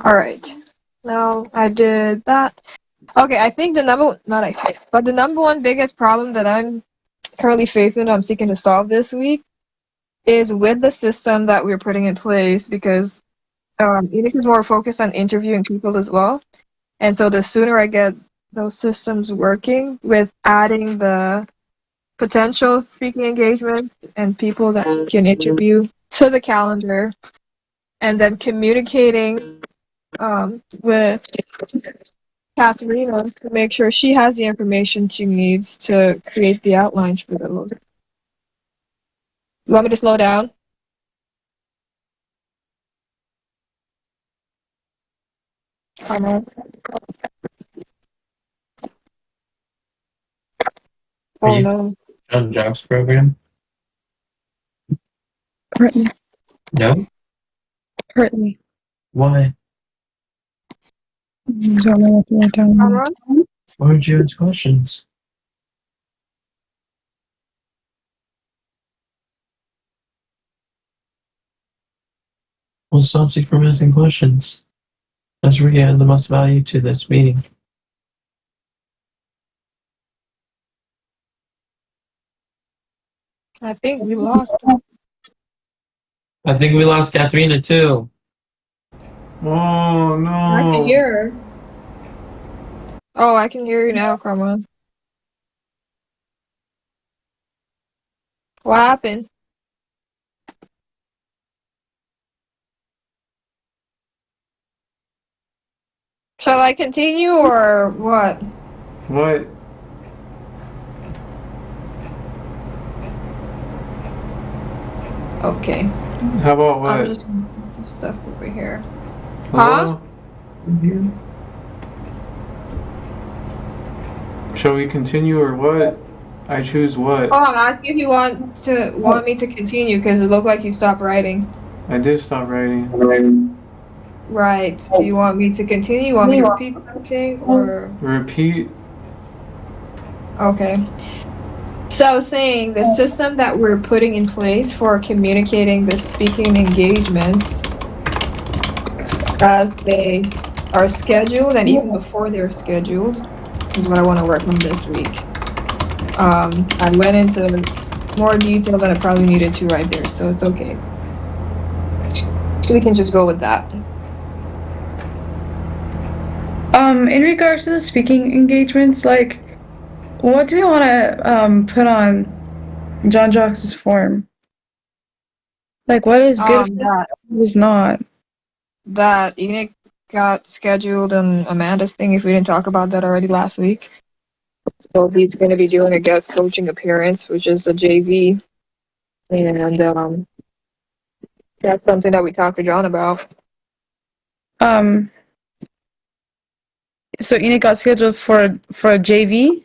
All right. Now I did that. Okay, I think the number one biggest problem that I'm currently facing, I'm seeking to solve this week, is with the system that we're putting in place, because Enoch is more focused on interviewing people as well. And so the sooner I get those systems working with adding the potential speaking engagements and people that we can interview to the calendar, and then communicating with Katharina to make sure she has the information she needs to create the outlines for those. You want me to slow down? Come on. Are Oh you no. on Jock's program? Currently. No? Currently. Why? Don't know what you're talking about. Cameron? Why would you ask questions? What stops you from asking questions? That's where you add the most value to this meeting. I think we lost. I think we lost Katharina too. Oh no! I can hear her. Oh, I can hear you now, Carmen. What happened? Shall I continue or what? What? Okay. How about what? I'm just gonna put this stuff over here. Hello? Huh? Shall we continue or what? I choose what? Oh, I'm asking if you want me to continue because it looked like you stopped writing. I did stop writing. Right. Do you want me to continue? You want me to repeat something or? Repeat. Okay. So I was saying the system that we're putting in place for communicating the speaking engagements as they are scheduled and even before they're scheduled is what I want to work on this week. I went into more detail than I probably needed to right there, so it's okay. We can just go with that. In regards to the speaking engagements, like, what do we want to put on John Jox's form? Like, what is good That what is not? Enoch got scheduled on Amanda's thing. If we didn't talk about that already last week, so he's going to be doing a guest coaching appearance, which is a JV, and that's something that we talked to John about. So Enoch got scheduled for a JV?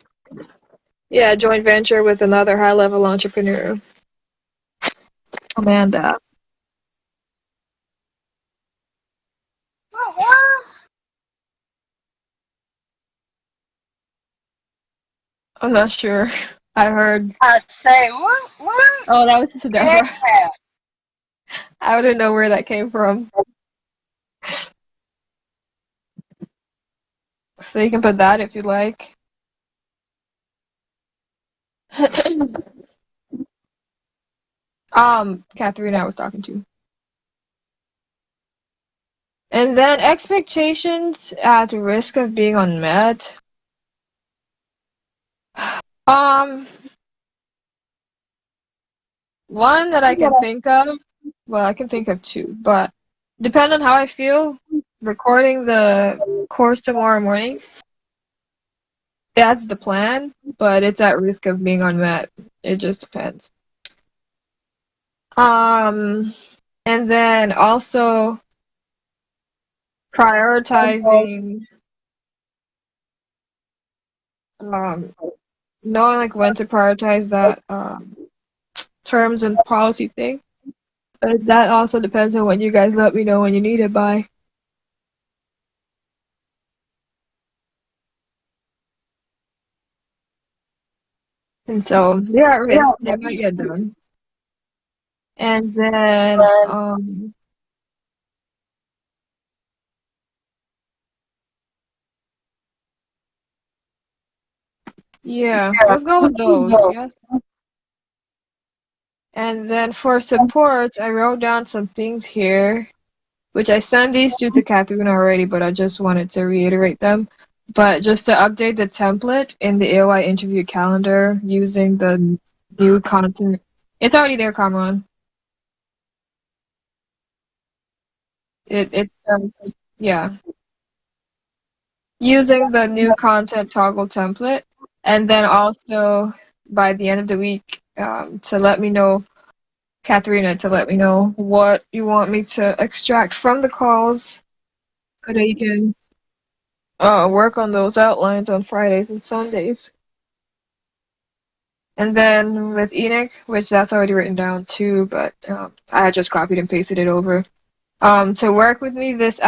Yeah, joint venture with another high-level entrepreneur, Amanda. Oh, what? I'm not sure. I heard. I'd say, what? What? Oh, that was just a Yeah. Deborah. I didn't know where that came from. So you can put that if you'd like. Catherine I was talking to. And then expectations at the risk of being unmet. One that I can think of, well, I can think of two, but depending on how I feel, recording the course tomorrow morning, that's the plan, but it's at risk of being unmet. It just depends. And then also prioritizing, knowing like when to prioritize that terms and policy thing. But that also depends on when you guys let me know when you need it by. And so they're at risk. They might get done. And then yeah, let's go with those. Yes. And then for support, I wrote down some things here, which I sent these two to Catherine already, but I just wanted to reiterate them. But just to update the template in the AOI interview calendar using the new content. It's already there, Kamran. Yeah. Using the new content toggle template, and then also by the end of the week, to let me know, Katharina, to let me know what you want me to extract from the calls so that you can work on those outlines on Fridays and Sundays. And then with Enoch, which that's already written down too, but I just copied and pasted it over. To work with me this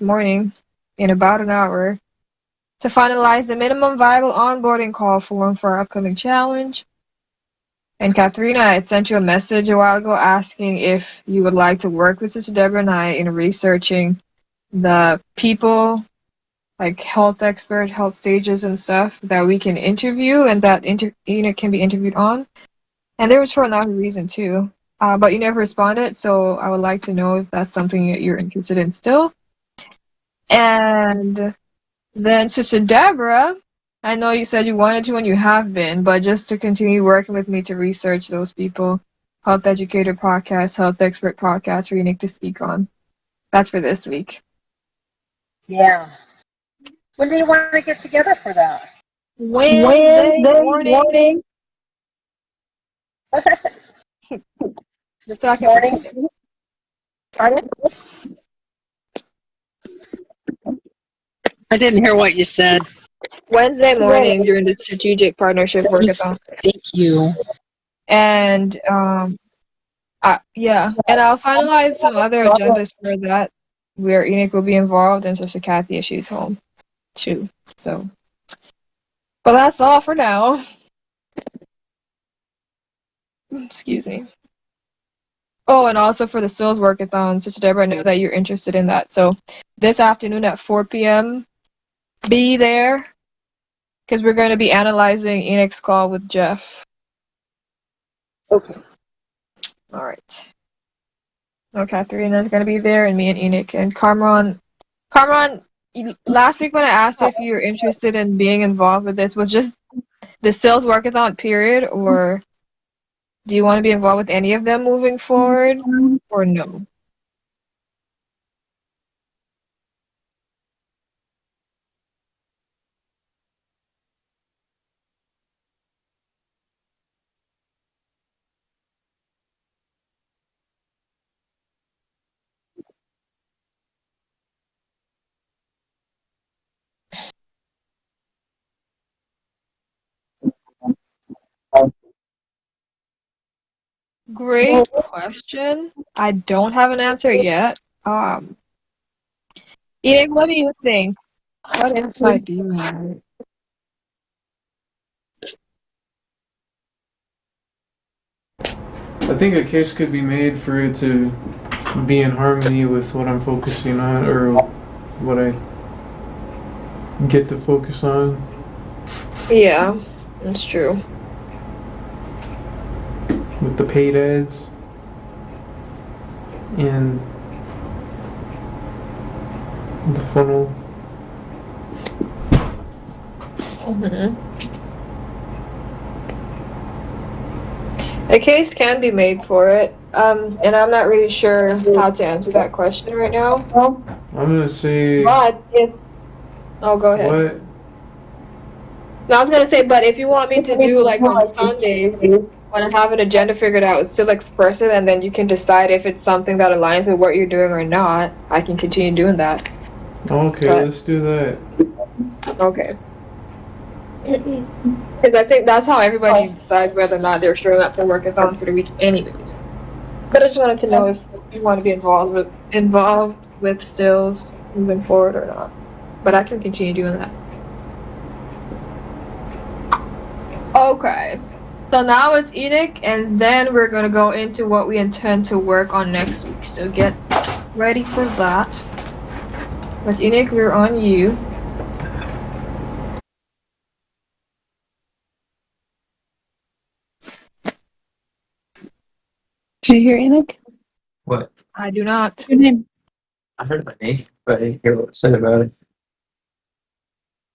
morning, in about an hour, to finalize the minimum viable onboarding call form for our upcoming challenge. And Katharina, I had sent you a message a while ago asking if you would like to work with Sister Deborah and I in researching the people, like health expert, health stages and stuff that we can interview and that Enoch can be interviewed on. And there was for another reason too. But you never responded, so I would like to know if that's something that you're interested in still. And then Sister Deborah, I know you said you wanted to and you have been, but just to continue working with me to research those people, Health Educator Podcast, Health Expert Podcast for Unique to speak on. That's for this week. Yeah. When do you want to get together for that? Wednesday morning. This morning? Pardon? I didn't hear what you said. Wednesday morning during the strategic partnership workathon. Thank you. And yeah, and I'll finalize some other agendas for that where Enoch will be involved and Sister Kathy if she's home too. So, but that's all for now. Excuse me. Oh, and also for the sales workathon, Sister Deborah, I know that you're interested in that. So this afternoon at 4 p.m., be there because we're going to be analyzing Enoch's call with Jeff. Okay. All right. No, Katharina's going to be there, and me and Enoch and Kamran. Kamran, last week when I asked if you were interested in being involved with this, was just the sales workathon period, or Do you want to be involved with any of them moving forward, or no? Great question. I don't have an answer yet. Enoch, what do you think? What insight do you have? I think a case could be made for it to be in harmony with what I'm focusing on, or what I get to focus on. Yeah, that's true. With the paid ads and the funnel. A case can be made for it, and I'm not really sure how to answer that question right now. I'm gonna say. But if go ahead. What? No, I was gonna say, but if you want me to do like on Sundays, when I have an agenda figured out, still express it, and then you can decide if it's something that aligns with what you're doing or not. I can continue doing that. Okay, let's do that. Okay. Because I think that's how everybody decides whether or not they're showing up to workathon for the week anyways. But I just wanted to know if you want to be involved with stills moving forward or not. But I can continue doing that. Okay. So now it's Enoch, and then we're going to go into what we intend to work on next week. So get ready for that. But Enoch, we're on you. Did you hear Enoch? What? I do not. Your name? I heard my name, but I didn't hear what was said about it.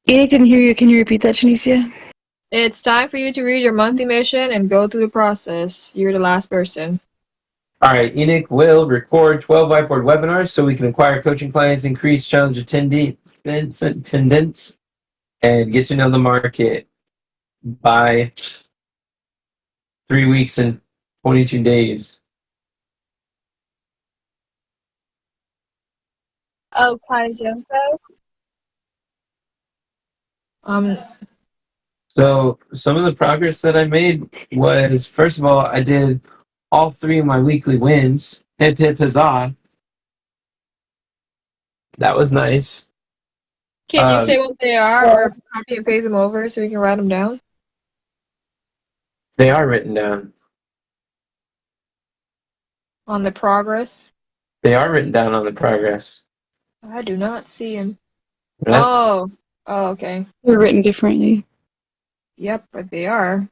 Enoch didn't hear you. Can you repeat that, Shanicia? It's time for you to read your monthly mission and go through the process. You're the last person. All right, Enoch will record 12 whiteboard webinars so we can acquire coaching clients, increase challenge attendance, and get to know the market by 3 weeks and 22 days. Okay, Joseph. So some of the progress that I made was, first of all, I did all 3 of my weekly wins. Hip hip huzzah. That was nice. Can you say what they are, or copy and paste them over so we can write them down? They are written down. On the progress? They are written down on the progress. I do not see them. Yeah. Oh, okay. They're written differently. Yep, but they are.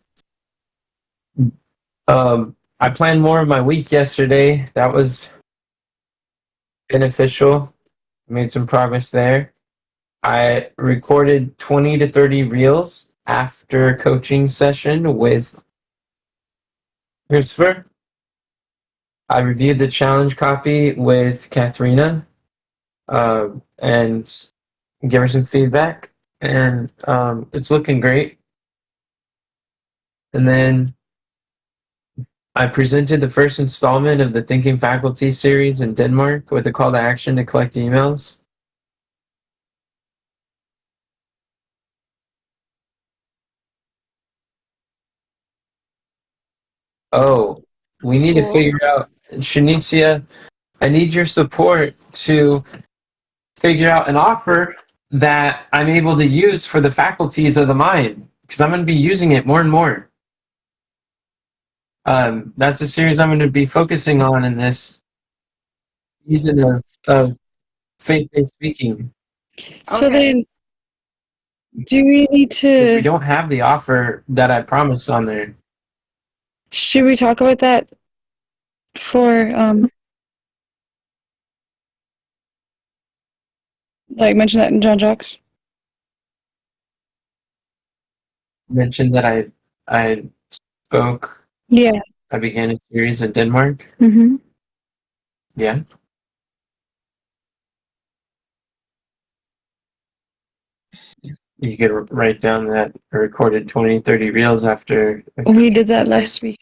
I planned more of my week yesterday. That was beneficial. Made some progress there. I recorded 20 to 30 reels after coaching session with Christopher. I reviewed the challenge copy with Katharina and gave her some feedback, and it's looking great. And then I presented the first installment of the Thinking Faculty series in Denmark with a call to action to collect emails. Oh, we need to figure out, Shanicia, I need your support to figure out an offer that I'm able to use for the faculties of the mind, because I'm going to be using it more and more. That's a series I'm going to be focusing on in this season of faith-based speaking. So then, do we need Because we to... don't have the offer that I promised on there. Should we talk about that for, like, mention that in John Jocks? Mentioned that I spoke. Yeah. I began a series in Denmark. Mm-hmm. Yeah. You could write down that I recorded 20, 30 reels after. We did that last week.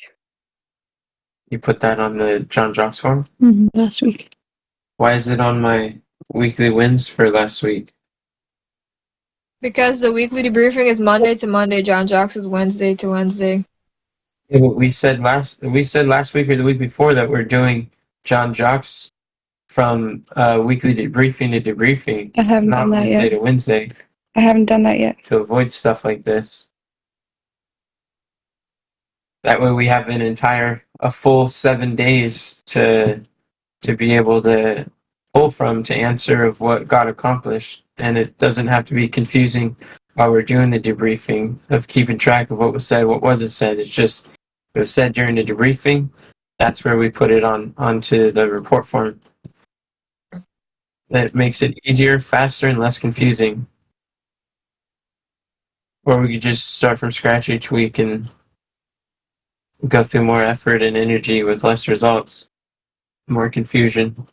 You put that on the John Jocks form? Last week. Why is it on my weekly wins for last week? Because the weekly debriefing is Monday to Monday. John Jocks is Wednesday to Wednesday. Yeah, but we said last week or the week before that we're doing John Jocks from weekly debriefing to debriefing. I haven't not done that Wednesday yet. to Wednesday. I haven't done that yet. To avoid stuff like this. That way we have a full 7 days to be able to pull from to answer of what got accomplished. And it doesn't have to be confusing while we're doing the debriefing of keeping track of what was said, what wasn't said. It's just, it was said during the debriefing. That's where we put it onto the report form. That makes it easier, faster, and less confusing. Or we could just start from scratch each week and go through more effort and energy with less results, more confusion.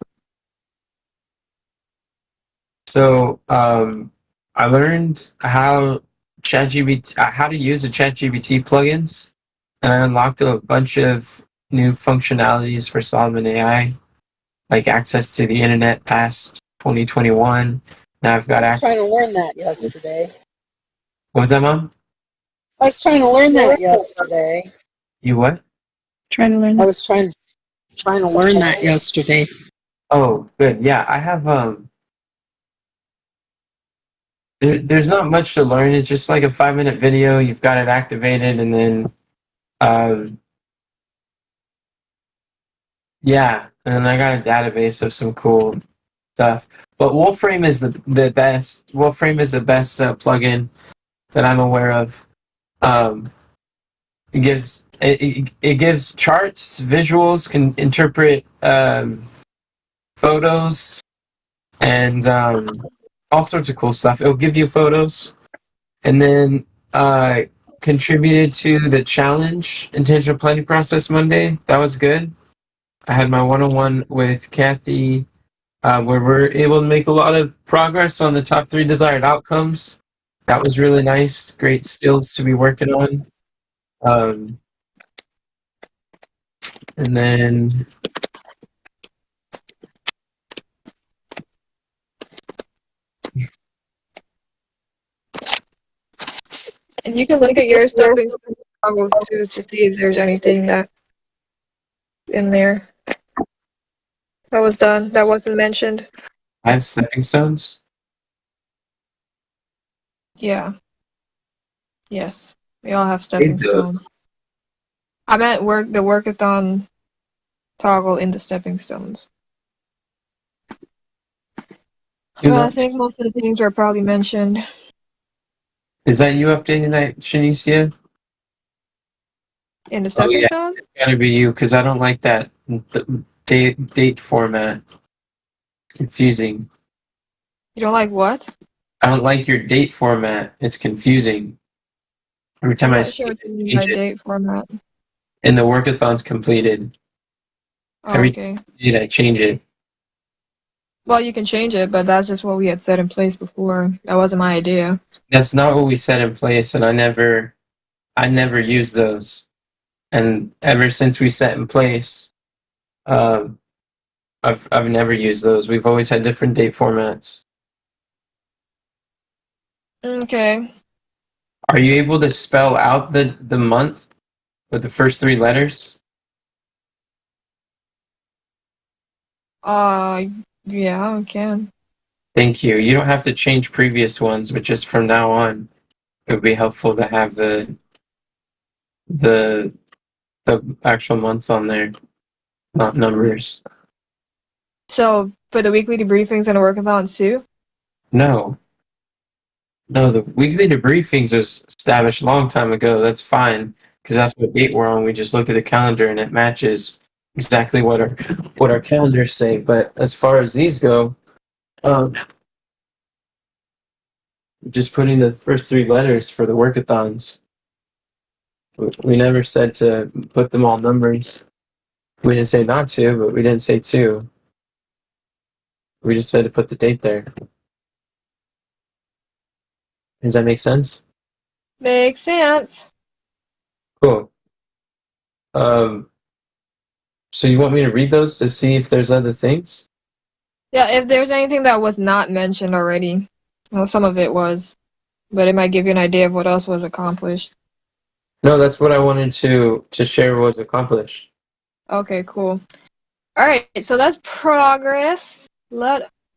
So I learned how to use the ChatGPT plugins, and I unlocked a bunch of new functionalities for Solomon AI, like access to the internet past 2021. Now I've got I was access. trying to learn that yesterday. What was that, Mom? I was trying to learn that yesterday. You what? Trying to learn I that. was trying to learn that yesterday. Oh, good. Yeah, I have there's not much to learn. It's just like a 5-minute video. You've got it activated, and then yeah, and I got a database of some cool stuff. But Wolframe is the best. Wolframe is the best plugin that I'm aware of. It gives charts, visuals, can interpret photos, and all sorts of cool stuff. It'll give you photos, and then contributed to the challenge intentional planning process Monday. That was good. I had my one-on-one with Kathy, where we're able to make a lot of progress on the top 3 desired outcomes. That was really nice. Great skills to be working on. And then And you can look at your stepping struggles too to see if there's anything that's in there that was done that wasn't mentioned. I had stepping stones. Yeah. Yes. We all have stepping stones. I meant the workathon toggle in the stepping stones. Well, I think most of the things were probably mentioned. Is that you updating that, Shanicia? In the stepping stone? It's gotta be you, because I don't like that date format. Confusing. You don't like what? I don't like your date format. It's confusing. Every time I see it, change it. Date format. And the workathon's completed. Every time I change it. Well, you can change it, but that's just what we had set in place before. That wasn't my idea. That's not what we set in place, and I never used those. And ever since we set in place, I've never used those. We've always had different date formats. Okay. Are you able to spell out the month with the first 3 letters? Yeah, I can. Thank you. You don't have to change previous ones, but just from now on, it would be helpful to have the actual months on there, not numbers. So, for the weekly debriefings and the workathons too? No, the weekly debriefings was established a long time ago. That's fine, because that's what date we're on. We just look at the calendar and it matches exactly what our calendars say. But as far as these go, just putting the first 3 letters for the workathons. We never said to put them all numbers. We didn't say not to, but we didn't say to. We just said to put the date there. Does that make sense? Makes sense. Cool. So you want me to read those to see if there's other things? Yeah, if there's anything that was not mentioned already. Well, some of it was, but it might give you an idea of what else was accomplished. No, that's what I wanted to share was accomplished. Okay, cool. Alright, so that's progress.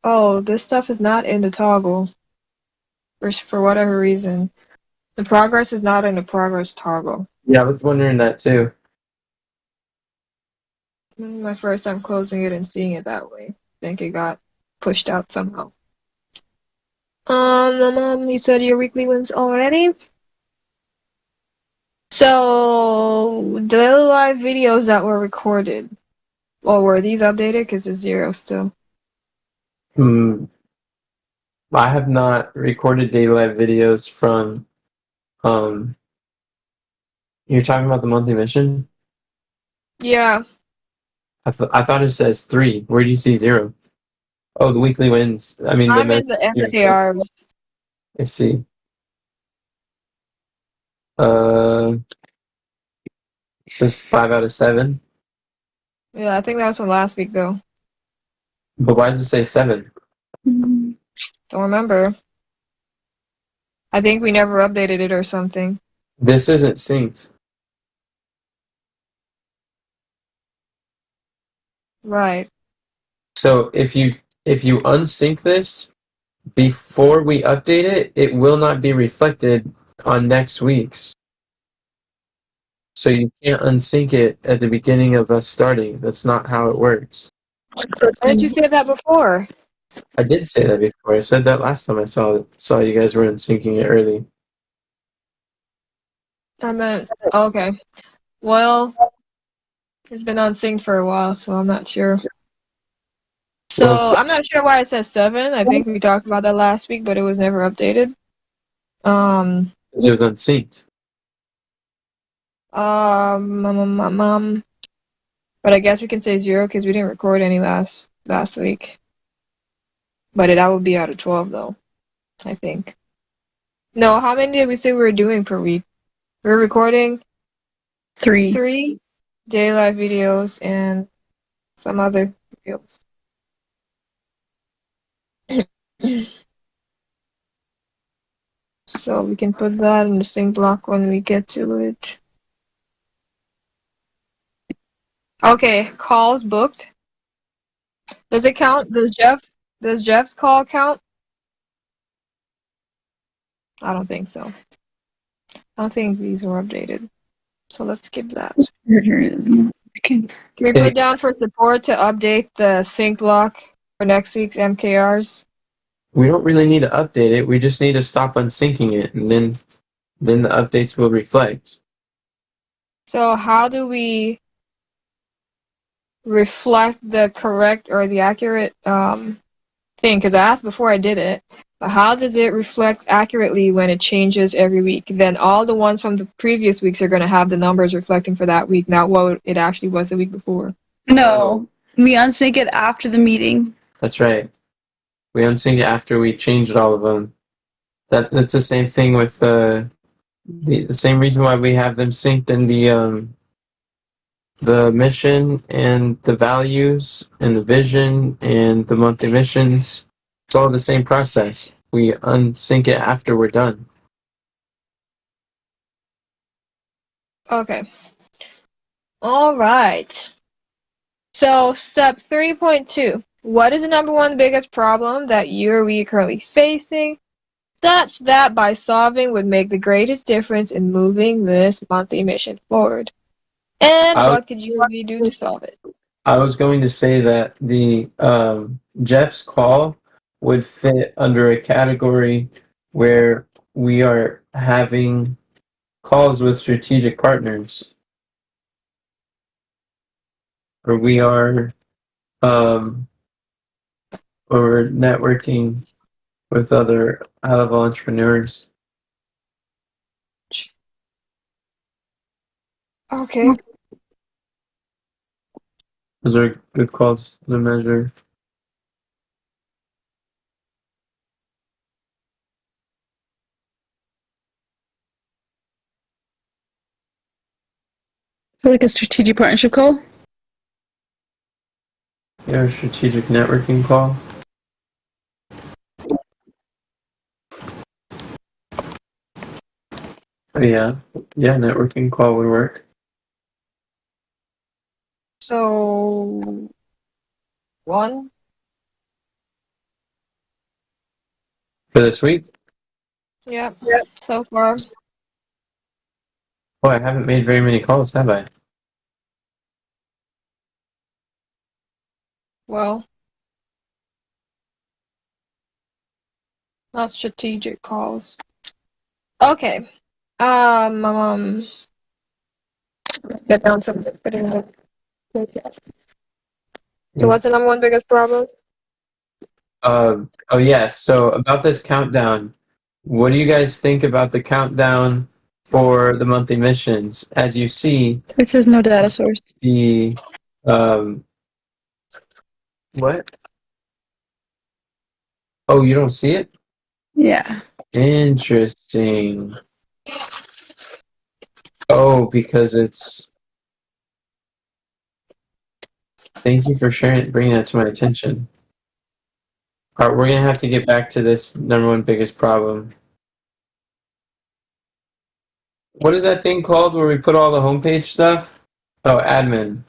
Oh, this stuff is not in the toggle. For whatever reason. The progress is not in the progress toggle. Yeah, I was wondering that too. This is my first time closing it and seeing it that way. I think it got pushed out somehow. You said your weekly wins already? So, daily live videos that were recorded. Well, were these updated? Because it's 0 still. I have not recorded daily live videos from, you're talking about the monthly mission? Yeah. I thought it says 3. Where do you see 0? Oh, the weekly wins. I mean, I'm in the FKRs. I see. It says 5 out of 7. Yeah, I think that was from last week, though. But why does it say 7? Don't remember. I think we never updated it or something. This isn't synced. Right. So if you unsync this before we update it, it will not be reflected on next week's. So you can't unsync it at the beginning of us starting. That's not how it works. Why didn't you say that before? I did say that before. I said that last time I saw you guys were unsyncing it early. I meant, okay. Well, it's been unsynced for a while, so I'm not sure. So, I'm not sure why it says 7. I think we talked about that last week, but it was never updated. It was unsynced. But I guess we can say 0 because we didn't record any last week. But that would be out of 12, though, I think. No, how many did we say we were doing per week? We were recording 3 daily live videos and some other videos. So we can put that in the sync block when we get to it. Okay, calls booked. Does it count? Does Jeff's call count? I don't think so. I don't think these were updated. So let's skip that. Can we put down for support to update the sync block for next week's MKRs? We don't really need to update it. We just need to stop unsyncing it, and then the updates will reflect. So how do we reflect the correct or the accurate thing? Because I asked before I did it. But how does it reflect accurately when it changes every week? Then all the ones from the previous weeks are going to have the numbers reflecting for that week, not what it actually was the week before. No, we unsync it after the meeting. That's right. We unsync it after we changed all of them. That's the same thing with the same reason why we have them synced in the mission and the values and the vision and the monthly missions. It's all the same process. We unsync it after we're done. Okay. All right. So step 3.2. What is the number one biggest problem that you or we are currently facing, such that by solving would make the greatest difference in moving this monthly mission forward? And what could you or we do to solve it? I was going to say that the Jeff's call would fit under a category where we are having calls with strategic partners, or we are or networking with other high-level entrepreneurs. Okay. Those are good calls to measure. For like a strategic partnership call? Yeah, a strategic networking call. Oh, yeah, networking call would work. So 1. For this week? Yep. So far. Oh, I haven't made very many calls, have I? Well, not strategic calls. Okay. Get down some. So what's the number one biggest problem? Oh yeah, so about this countdown, what do you guys think about the countdown for the monthly missions? As you see, It says no data source. the what? Oh, you don't see it? Yeah. Interesting. Oh, because it's. Thank you for bringing that to my attention. All right, we're gonna have to get back to this number one biggest problem. What is that thing called where we put all the homepage stuff? Oh, admin.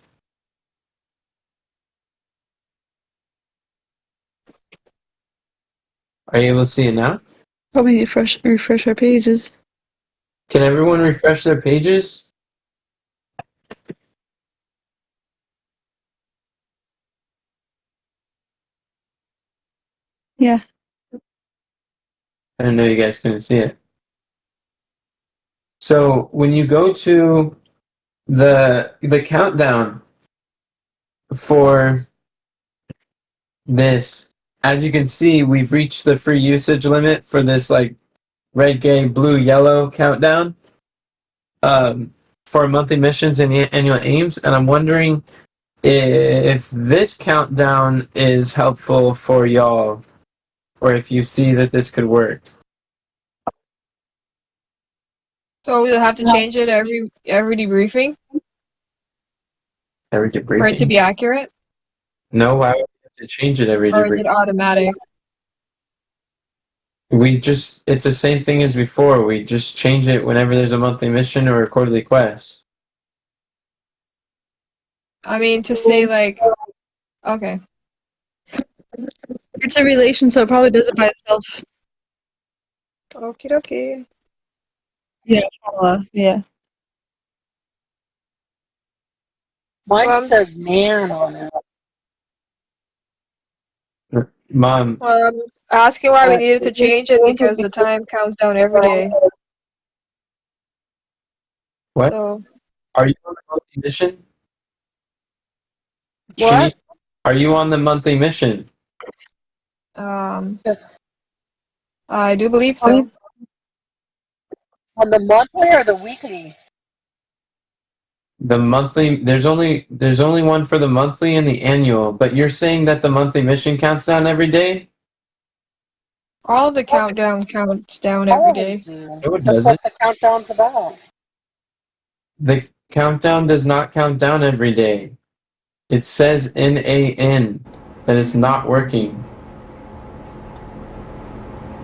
Are you able to see it now? Probably refresh our pages. Can everyone refresh their pages? Yeah. I didn't know you guys couldn't see it. So when you go to the countdown for this, as you can see, we've reached the free usage limit for this like red, gray, blue, yellow countdown for monthly missions and annual aims. And I'm wondering if this countdown is helpful for y'all, or if you see that this could work. So we'll have to change it every debriefing Every for it to debriefing? be accurate, No, why would we have to change it every or is it debriefing? automatic? It's the same thing as before. We just change it whenever there's a monthly mission or a quarterly quest. I mean, to say like, okay. It's a relation, so it probably does it by itself. Okie dokie. Yeah. Yeah. Mine says man on it. Mom, Asking why we needed to change it because the time counts down every day. what? So Are you on the monthly mission? what? Shanice, are you on the monthly mission? I do believe so. On the monthly or the weekly? The monthly, there's only one for the monthly and the annual, but you're saying that the monthly mission counts down every day? All of the countdown counts down every day. No, it That's doesn't. what the countdown's about. The countdown does not count down every day. It says NAN that it's not working.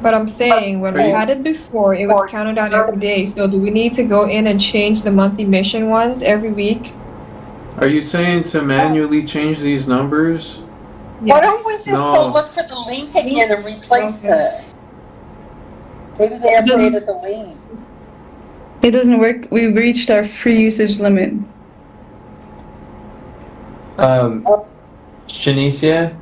But I'm saying when we had it before, it was counted out every day. So do we need to go in and change the monthly mission ones every week? Are you saying to manually change these numbers? Why don't we just No. go look for the link again and replace it? Maybe they updated the link. It doesn't work. We reached our free usage limit. Shanicia,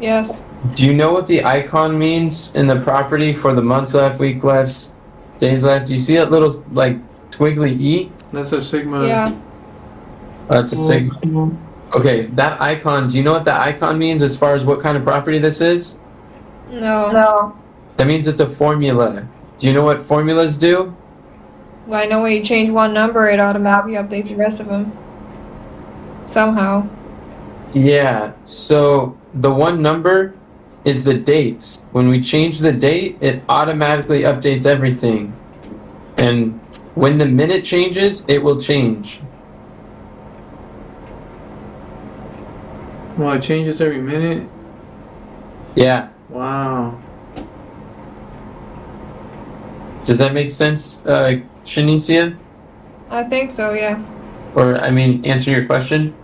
Yes. do you know what the icon means in the property for the months left, week left, days left? Do you see that little like twiggly E? That's a sigma. Yeah. That's a sigma. Okay, that icon, do you know what that icon means as far as what kind of property this is? No. That means it's a formula. Do you know what formulas do? But I know when you change one number, it automatically updates the rest of them. Somehow. Yeah, so the one number is the dates. When we change the date, it automatically updates everything. And when the minute changes, it will change. Well, it changes every minute. Yeah. Wow. Does that make sense, Shanicia? I think so, yeah. Or, I mean, answer your question?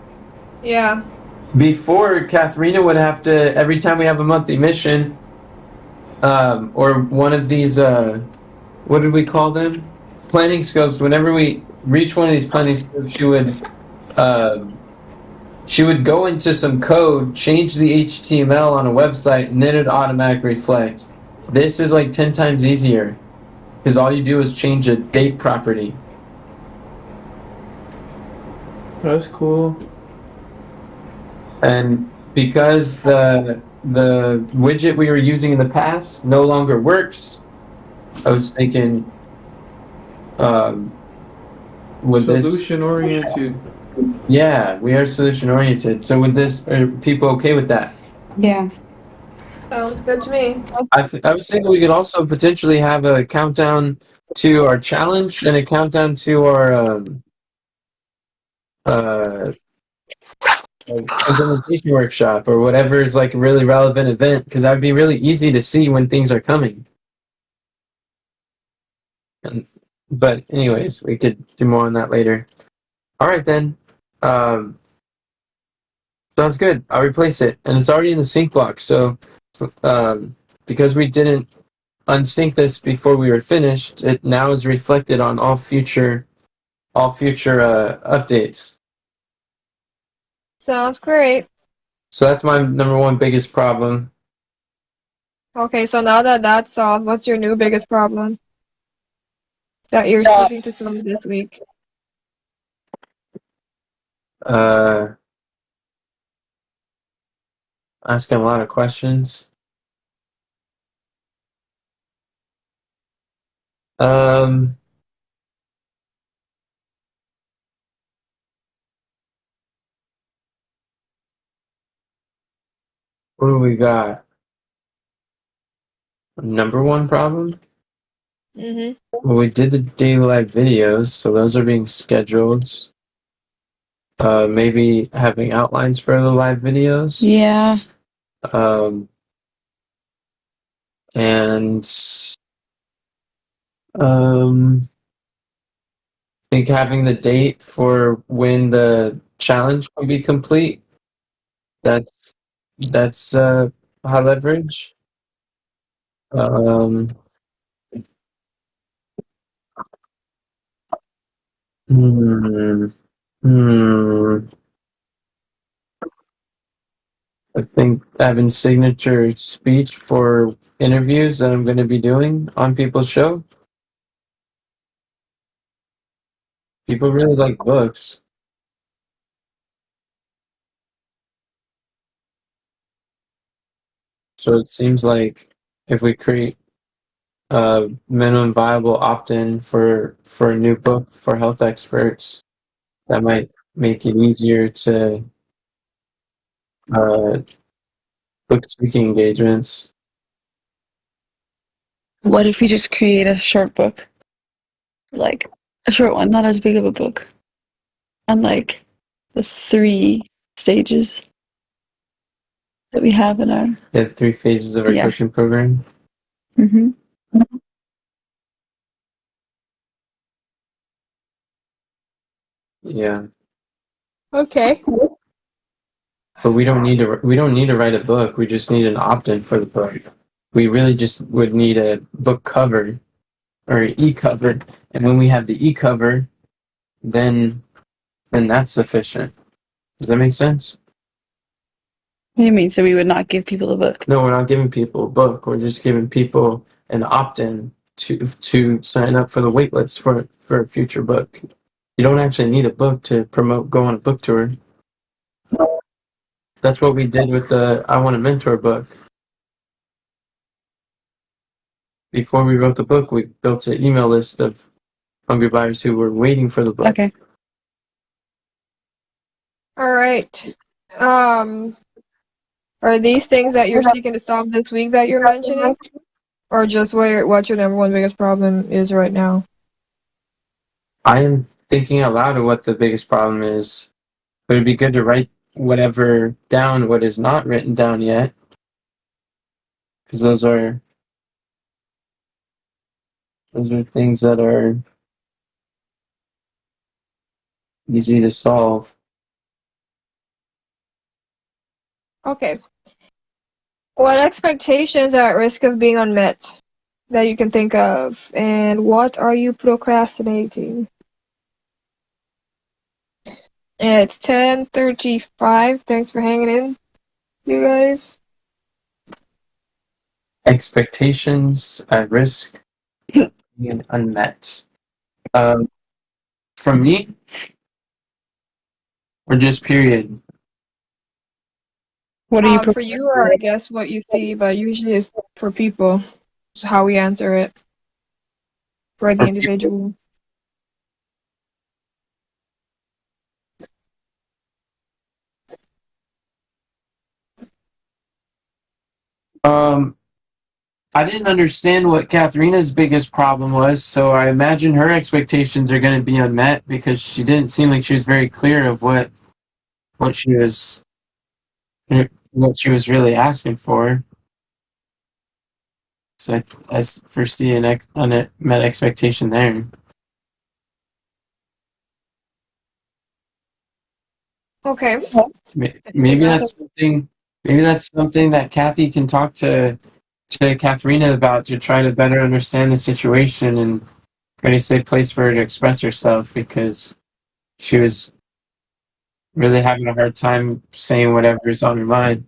Yeah. Before, Katharina would have to, every time we have a monthly mission, or one of these, what did we call them? Planning scopes. Whenever we reach one of these planning scopes, she would go into some code, change the HTML on a website, and then it automatically reflect. This is like 10 times easier, because all you do is change a date property. That's cool. And because the widget we were using in the past no longer works, I was thinking, with Solution oriented. Yeah, we are solution oriented. So with this, are people okay with that? Yeah. Sounds good to me. I was thinking we could also potentially have a countdown to our challenge and a countdown to our implementation workshop or whatever is like a really relevant event, because that would be really easy to see when things are coming. But anyways, we could do more on that later. All right then. Sounds good. I'll replace it, and it's already in the sync block. So, because we didn't unsync this before we were finished, it now is reflected on all future updates. Sounds great. So that's my number one biggest problem. Okay, so now that that's solved, what's your new biggest problem that you're seeking to solve this week? Asking a lot of questions. What do we got? Number one problem? Mm-hmm. Well, we did the daily live videos, so those are being scheduled. Maybe having outlines for the live videos. Yeah. And I think having the date for when the challenge will be complete. That's high leverage. Hmm. I think having signature speech for interviews that I'm going to be doing on people's show. People really like books. So it seems like if we create a minimum viable opt-in for a new book for health experts, that might make it easier to book speaking engagements. What if we just create a short book? Like a short one, not as big of a book. And like the 3 stages that we have in our. The 3 phases of our coaching program. Mm-hmm. Yeah. Okay. But we don't need to write a book. We just need an opt-in for the book. We really just would need a book cover or an e-cover, and when we have the e-cover, then that's sufficient. Does that make sense? What do you mean? So we would not give people a book? No, we're not giving people a book. We're just giving people an opt-in to sign up for the waitlist for a future book. You don't actually need a book to go on a book tour. That's what we did with the I Want a Mentor book. Before we wrote the book, we built an email list of hungry buyers who were waiting for the book. Okay. All right. Are these things that you're seeking to stop this week that you're mentioning, or just what your number one biggest problem is right now? I am thinking out loud of what the biggest problem is. But it'd be good to write whatever down, what is not written down yet. Because those are things that are easy to solve. Okay. What expectations are at risk of being unmet that you can think of, and what are you procrastinating? And it's 10:35. Thanks for hanging in, you guys. Expectations at risk being unmet. From me? Or just period? What are you For you, or I guess what you see, but usually it's for people. It's how we answer it for the For people. individual. I didn't understand what Katharina's biggest problem was, so I imagine her expectations are going to be unmet because she didn't seem like she was very clear of what she was really asking for. So I foresee an unmet expectation there. Okay. Maybe that's something. Maybe that's something that Kathy can talk to Katharina about to try to better understand the situation and create a safe place for her to express herself, because she was really having a hard time saying whatever is on her mind.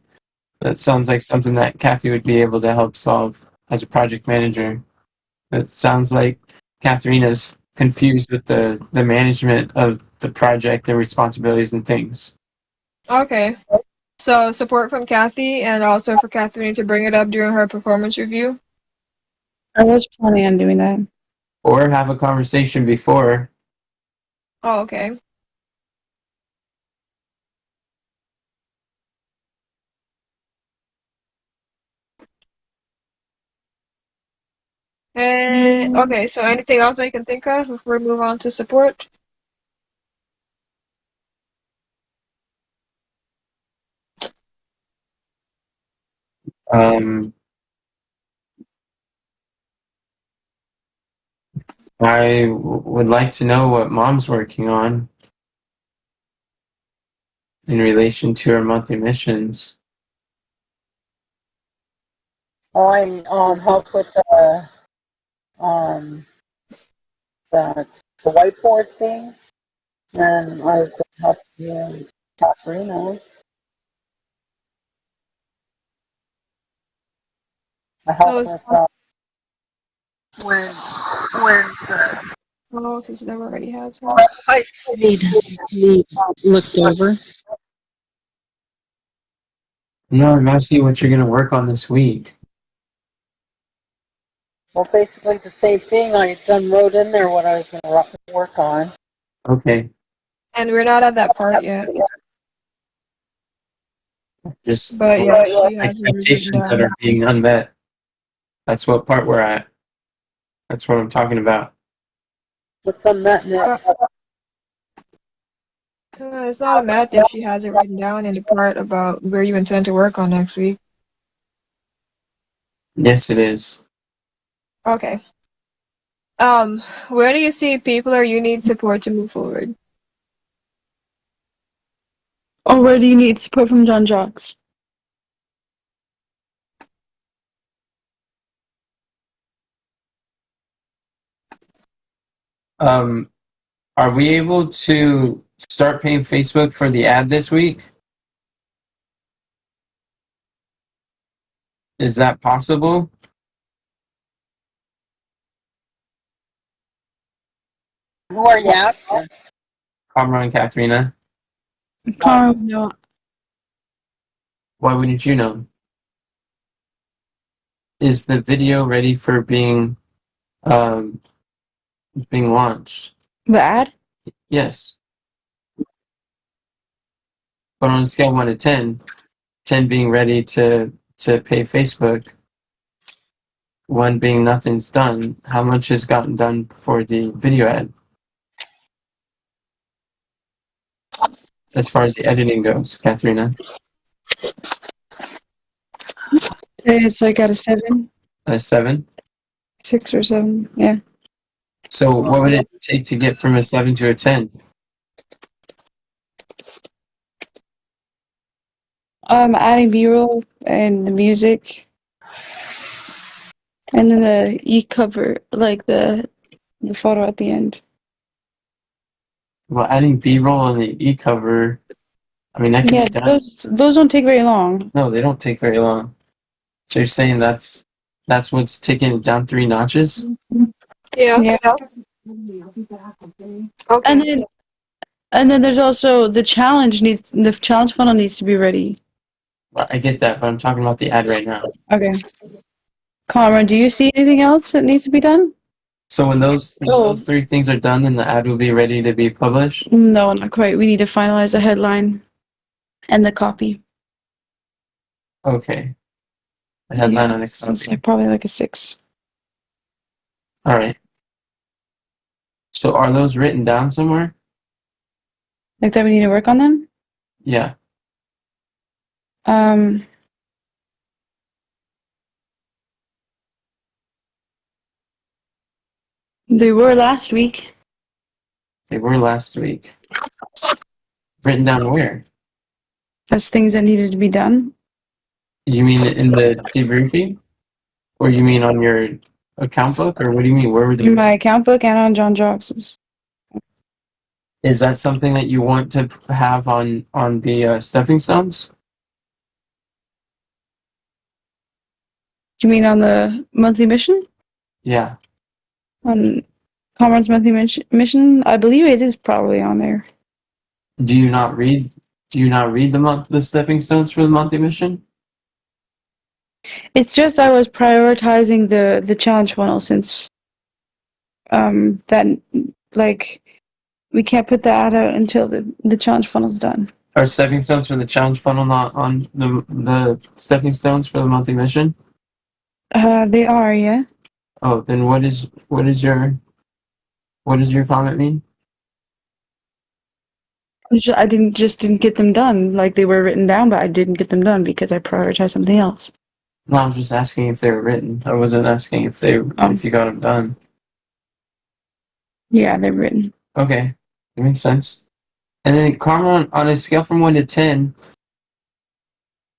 That sounds like something that Kathy would be able to help solve as a project manager. It sounds like Katharina's confused with the management of the project and responsibilities and things. Okay. So support from Kathy, and also for Catherine to bring it up during her performance review. I was planning on doing that. Or have a conversation before. Oh, okay. And okay, so anything else I can think of before we move on to support? I would like to know what Mom's working on in relation to her monthly missions. I help with um the whiteboard things, and I've been helping you, Katharina. I help So, with the oh, since it already has her. websites need looked over. No, I'm asking what you're going to work on this week. Well, basically the same thing. I wrote in there what I was going to work on. Okay. And we're not at that part yet. Just But yeah, she has it written expectations that down. are being unmet. That's what part we're at. That's what I'm talking about. What's unmet now? It's not a math if she has it written down in the part about where you intend to work on next week. Yes, it is. Okay. Where do you see people or you need support to move forward? Or where do you need support from John Jocks? Are we able to start paying Facebook for the ad this week? Is that possible? Who are you asking? Kamran and Katharina. No. Why wouldn't you know? Is the video ready for being being launched. The ad? Yes. But on a scale of 1 to 10, 10 being ready to pay Facebook, 1 being nothing's done, how much has gotten done for the video ad? As far as the editing goes, Katharina? It's like at a 7, A 7? 6 or 7. Yeah. So what would it take to get from a 7 to a 10? Adding B-roll and the music, and then the e-cover, like the photo at the end. Well, adding B-roll and the e-cover, I mean, that can Yeah, be done. those don't take very long. No, they don't take very long. So you're saying that's what's taking it down 3 notches? Yeah. Yeah. Okay. And then there's also the challenge funnel needs to be ready. Well, I get that, but I'm talking about the ad right now. Okay. Cameron, do you see anything else that needs to be done? So when those 3 things are done, then the ad will be ready to be published? No, not quite. We need to finalize the headline and the copy. Okay. The headline on the So it's copy. probably like a 6. All right. So are those written down somewhere? Like that we need to work on them? Yeah. They were last week. They were last week. Written down where? As things that needed to be done. You mean in the debriefing? Or you mean on your account book? Or what do you mean? Where were they? In my account book and on John Jox's. Is that something that you want to have on the stepping stones? Do you mean on the monthly mission? Yeah. On Comrade's monthly mission? I believe it is probably on there. Do you not read the stepping stones for the monthly mission? It's just I was prioritizing the challenge funnel since that like we can't put that out until the challenge funnel's done. Are stepping stones for the challenge funnel not on the stepping stones for the monthly mission? They are, yeah. Oh, then what does your comment mean? I didn't get them done. Like they were written down, but I didn't get them done because I prioritized something else. No, I was just asking if they were written. I wasn't asking if you got them done. Yeah, they're written. Okay, that makes sense. And then Carmen, on a scale from 1 to 10,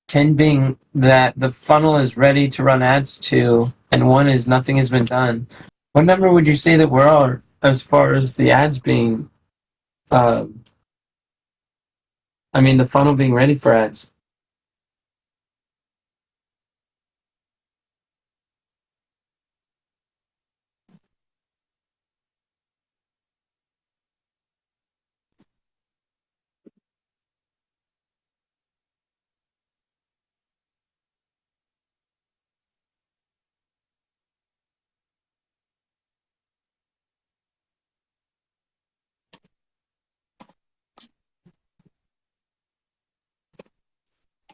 10 being that the funnel is ready to run ads to, and 1 is nothing has been done. What number would you say that we're on as far as the ads being, the funnel being ready for ads?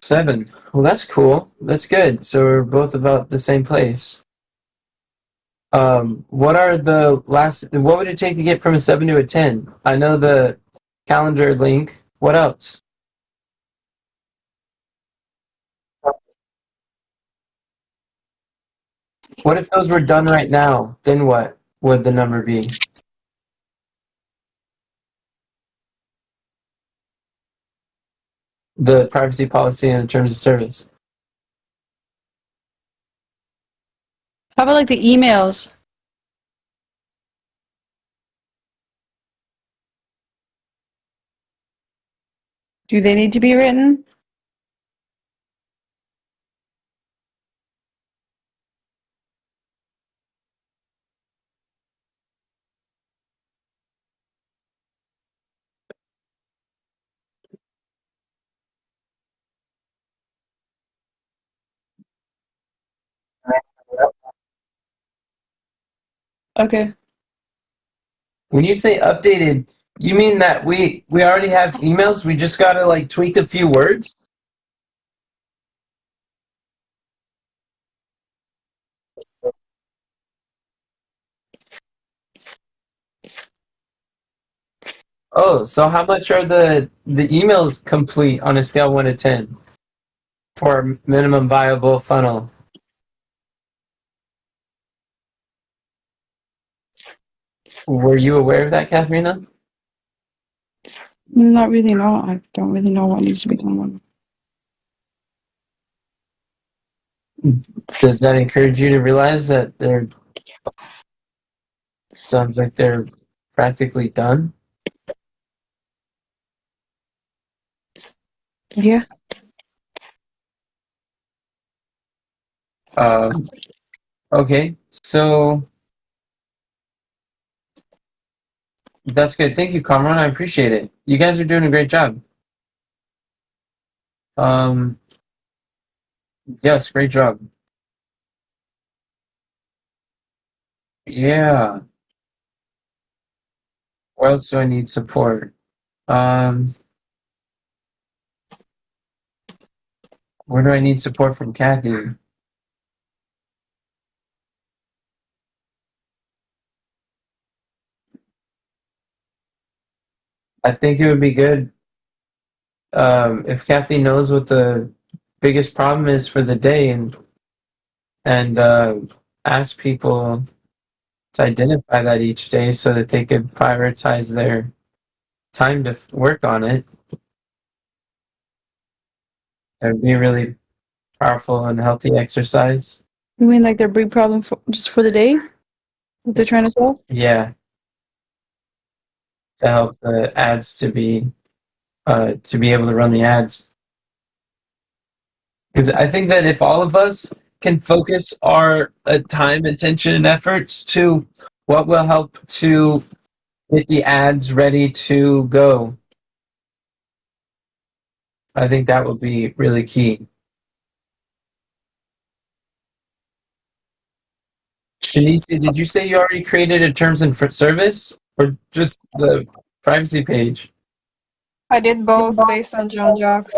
Seven. Well, that's cool. That's good. So we're both about the same place. What would it take to get from a 7 to a 10? I know the calendar link. What else? What if those were done right now? Then what would the number be? The privacy policy and the terms of service. How about like the emails? Do they need to be written? Okay. When you say updated, you mean that we already have emails? We just gotta like tweak a few words? Oh, so how much are the emails complete on a scale 1 to 10 for minimum viable funnel? Were you aware of that, Katharina? Not really, no. I don't really know what needs to be done. Does that encourage you to realize that sounds like they're practically done? Yeah. Okay, so that's good. Thank you, Kamran. I appreciate it. You guys are doing a great job. Yes, great job. Yeah. Where else do I need support? Um, where do I need support from Kathy? I think it would be good if Kathy knows what the biggest problem is for the day and ask people to identify that each day so that they could prioritize their time to work on it. It would be a really powerful and healthy exercise. You mean like their big problem just for the day that they're trying to solve? Yeah, to help the ads to be able to run the ads. Because I think that if all of us can focus our time, attention, and efforts to what will help to get the ads ready to go, I think that would be really key. Shanice, did you say you already created a terms and service or just the privacy page? I did both based on John Jocks.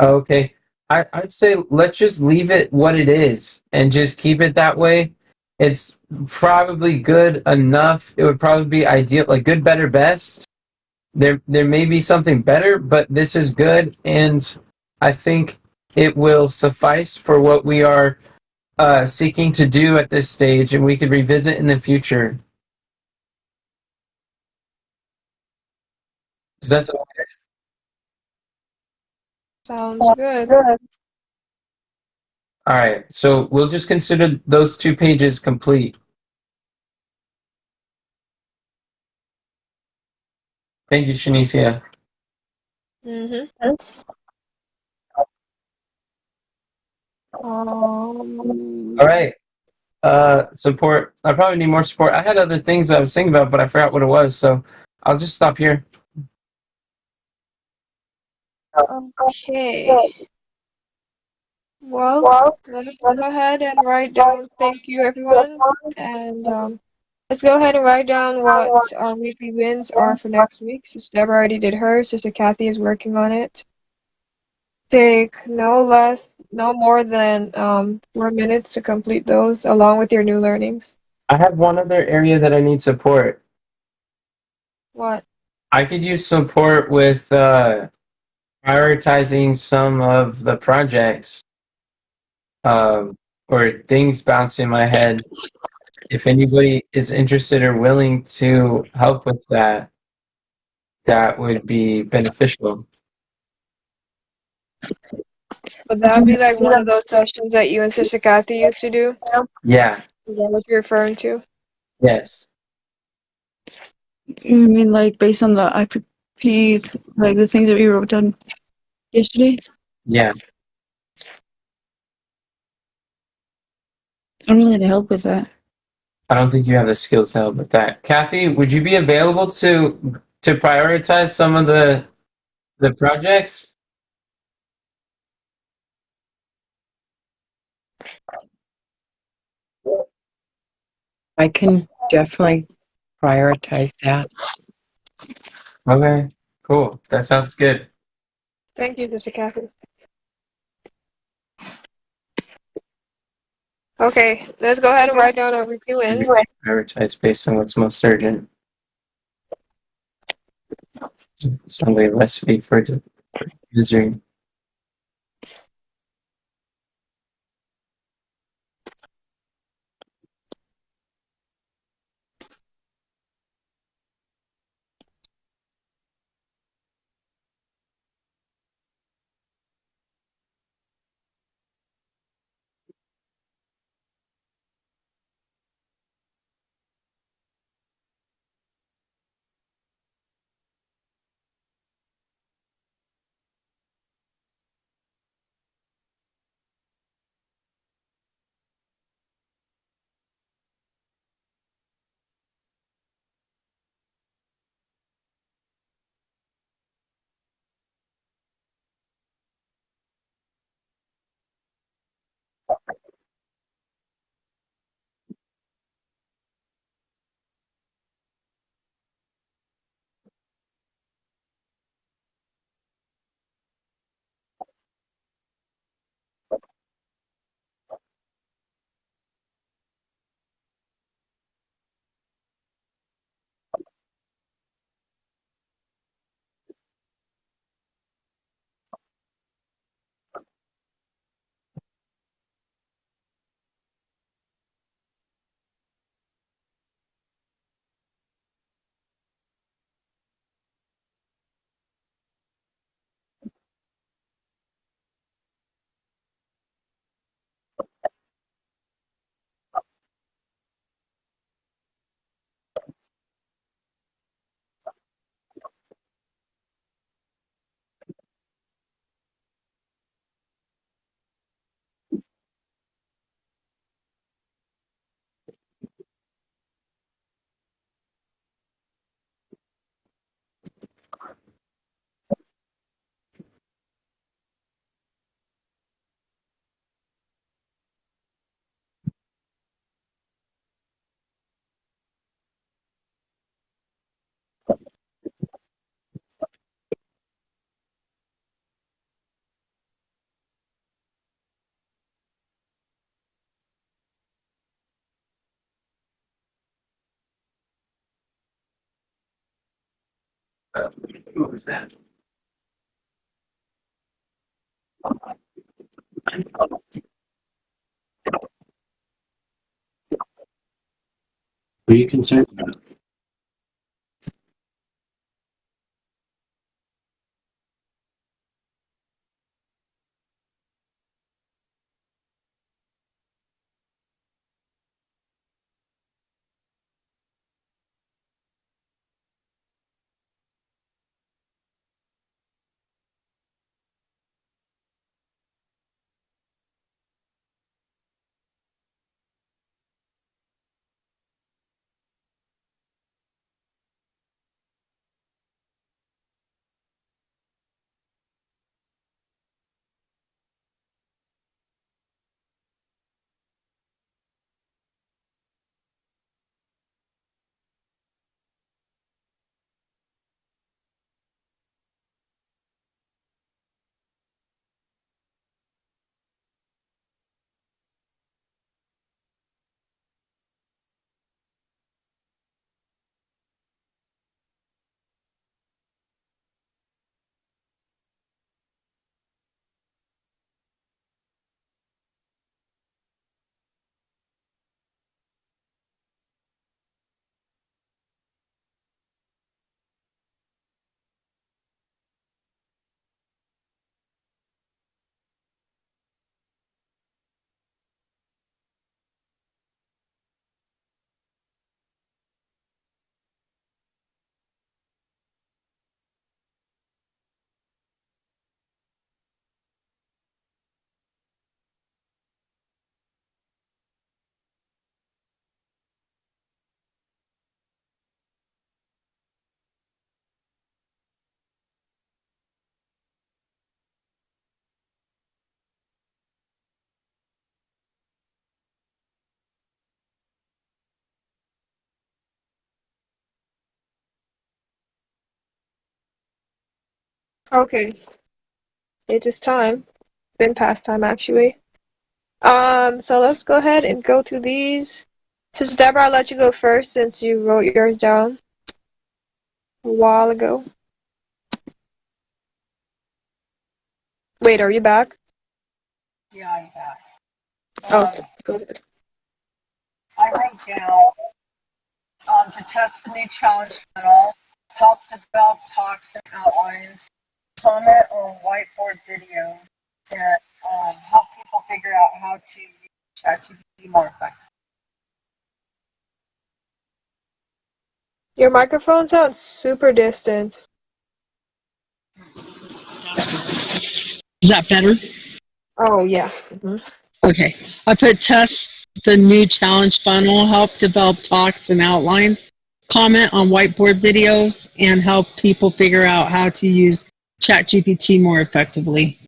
Okay. I'd say let's just leave it what it is and just keep it that way. It's probably good enough. It would probably be ideal, like good, better, best. There may be something better, but this is good, and I think it will suffice for what we are seeking to do at this stage, and we could revisit in the future. Does that sound okay? Sounds good. All right, so we'll just consider those 2 pages complete. Thank you, Shanicia. Mm-hmm. All right. Support. I probably need more support. I had other things I was thinking about, but I forgot what it was, so I'll just stop here. Okay. Well, let's go ahead and write down thank you, everyone. And let's go ahead and write down what our weekly wins are for next week. Sister Deborah already did hers. Sister Kathy is working on it. Take no more than 4 minutes to complete those, along with your new learnings. I have one other area that I need support. What? I could use support with prioritizing some of the projects or things bouncing in my head. If anybody is interested or willing to help with that, that would be beneficial. Would that be like one of those sessions that you and Sister Kathy used to do? Yeah. Is that what you're referring to? Yes. You mean like based on the IPP, like the things that we wrote down yesterday? Yeah. I'm willing to help with that. I don't think you have the skills to help with that. Kathy, would you be available to prioritize some of the projects? I can definitely prioritize that. Okay, cool. That sounds good. Thank you, Mr. Catherine. Okay, let's go ahead and write down our weekly wins. Prioritize based on what's most urgent. Sounds like a recipe for misery. What was that? What are you concerned about? Okay. It is time. Been past time, actually. So let's go ahead and go to these. Since Deborah, I'll let you go first since you wrote yours down a while ago. Wait, are you back? Yeah, I'm back. Oh, go ahead. I wrote down to test the new challenge funnel, help develop talks and outlines, comment on whiteboard videos, and help people figure out how to use ChatGPT more effectively. Your microphone sounds super distant. Is that better? Oh, yeah. Mm-hmm. Okay. I put test the new challenge funnel, help develop talks and outlines, comment on whiteboard videos, and help people figure out how to use ChatGPT more effectively.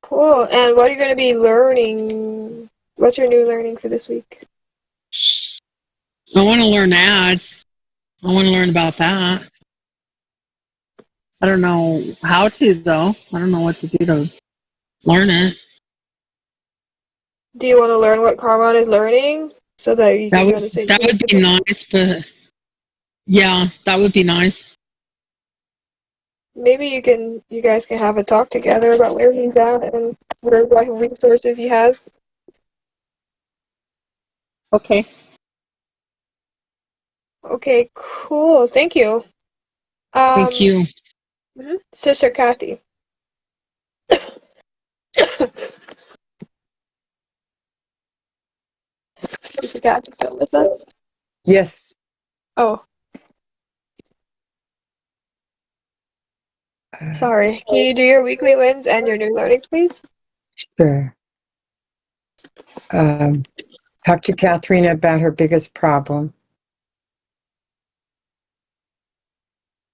Cool. And what are you going to be learning? What's your new learning for this week? I want to learn ads. I want to learn about that. I don't know how to, though. I don't know what to do to learn it. Do you want to learn what Carmon is learning so that you can kind of say That would be nice, but yeah, that would be nice. maybe you guys can have a talk together about where he's at and what resources he has. Okay. Okay, cool. Thank you. Thank you. Sister Kathy. Sister Kathy still with us? Yes. Oh, sorry. Can you do your weekly wins and your new learning, please? Sure. Talk to Catherine about her biggest problem.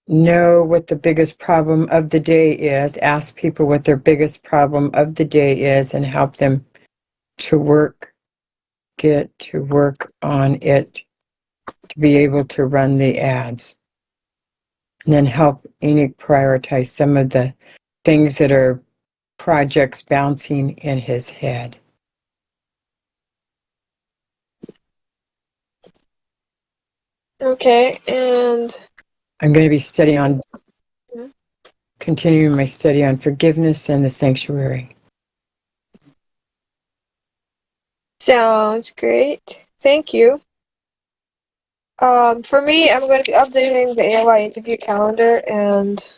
Know what the biggest problem of the day is. Ask people what their biggest problem of the day is and help them to get to work on it to be able to run the ads. And then help Enoch prioritize some of the things that are projects bouncing in his head. Okay, and I'm going to be continuing my study on forgiveness and the sanctuary. sounds great. Thank you. For me, I'm going to be updating the AOI interview calendar and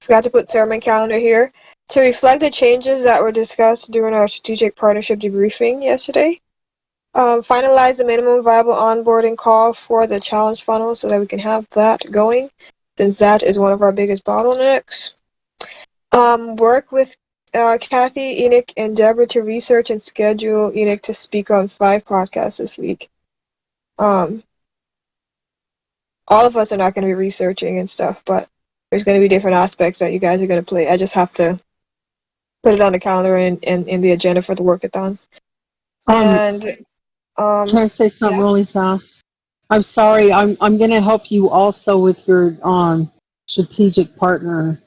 forgot to put sermon calendar here to reflect the changes that were discussed during our strategic partnership debriefing yesterday. Finalize the minimum viable onboarding call for the challenge funnel so that we can have that going, since that is one of our biggest bottlenecks. Work with Kathy, Enoch, and Deborah to research and schedule Enoch to speak on 5 podcasts this week. All of us are not going to be researching and stuff, but there's going to be different aspects that you guys are going to play. I just have to put it on the calendar and in the agenda for the workathons. And can I say something really fast? I'm sorry. I'm going to help you also with your strategic partner,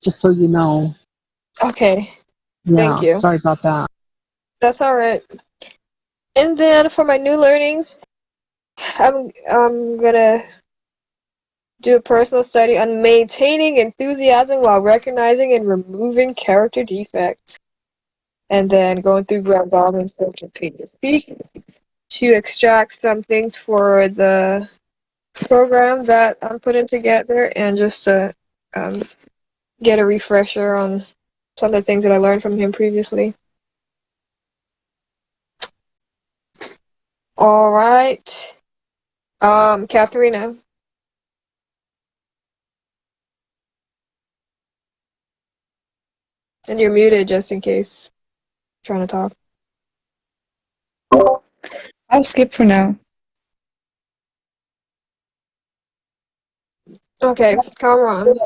just so you know. Okay. Yeah, Thank you. sorry about that. That's all right. And then for my new learnings, I'm gonna do a personal study on maintaining enthusiasm while recognizing and removing character defects. And then going through Grant Baldwin's book and PDSP to extract some things for the program that I'm putting together and just to get a refresher on some of the things that I learned from him previously. All right. Katharina. And you're muted just in case you're trying to talk. I'll skip for now. Okay, come on.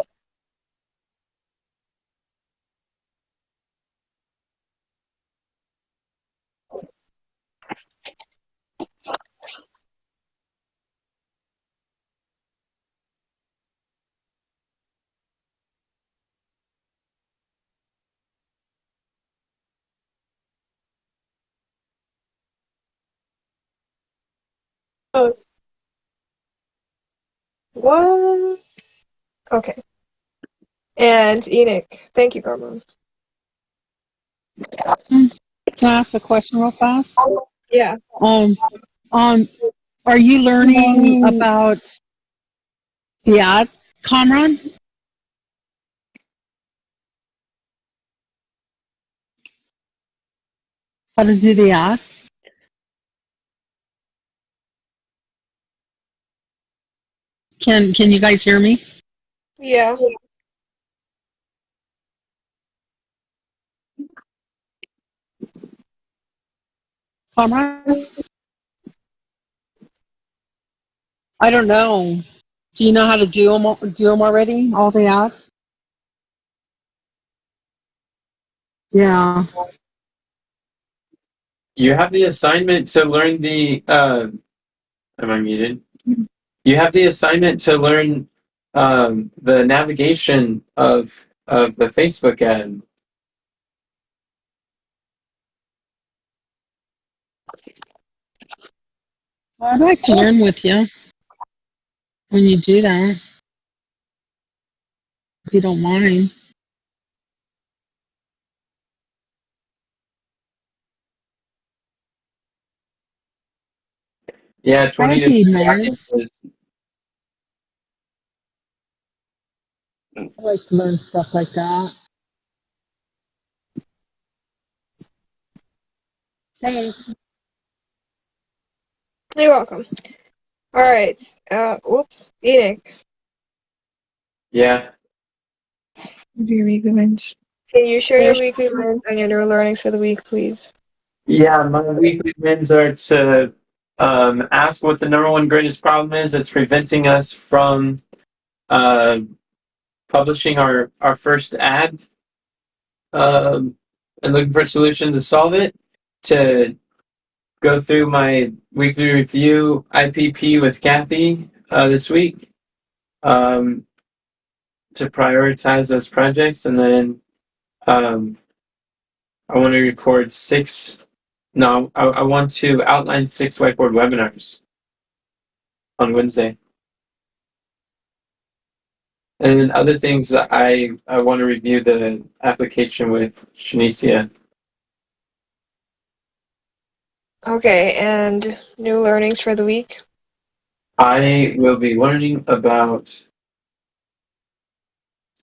What? Okay. And Enoch. Thank you, Carmen. Can I ask a question real fast? Yeah. Um, are you learning about the ads, Comrade? How to do the ads? Can you guys hear me? Yeah. Comrade? I don't know. Do you know how to do them already? All the ads? Yeah. You have the assignment to learn the. Am I muted? You have the assignment to learn the navigation of the Facebook ad. Well, I'd like to learn with you when you do that, if you don't mind. Yeah, 20 That'd to be 30 nice. audiences. I like to learn stuff like that. Thanks. You're welcome. All right. Oops. Enoch. Yeah. Do your weekly wins. Can you share your weekly wins and your new learnings for the week, please? Yeah, my weekly wins are to ask what the number one greatest problem is that's preventing us from publishing our first ad, and looking for a solution to solve it, to go through my weekly review IPP with Kathy this week, to prioritize those projects, and then I want to record I want to outline 6 whiteboard webinars on Wednesday. And then other things, I want to review the application with Shanicia. Okay, and new learnings for the week? I will be learning about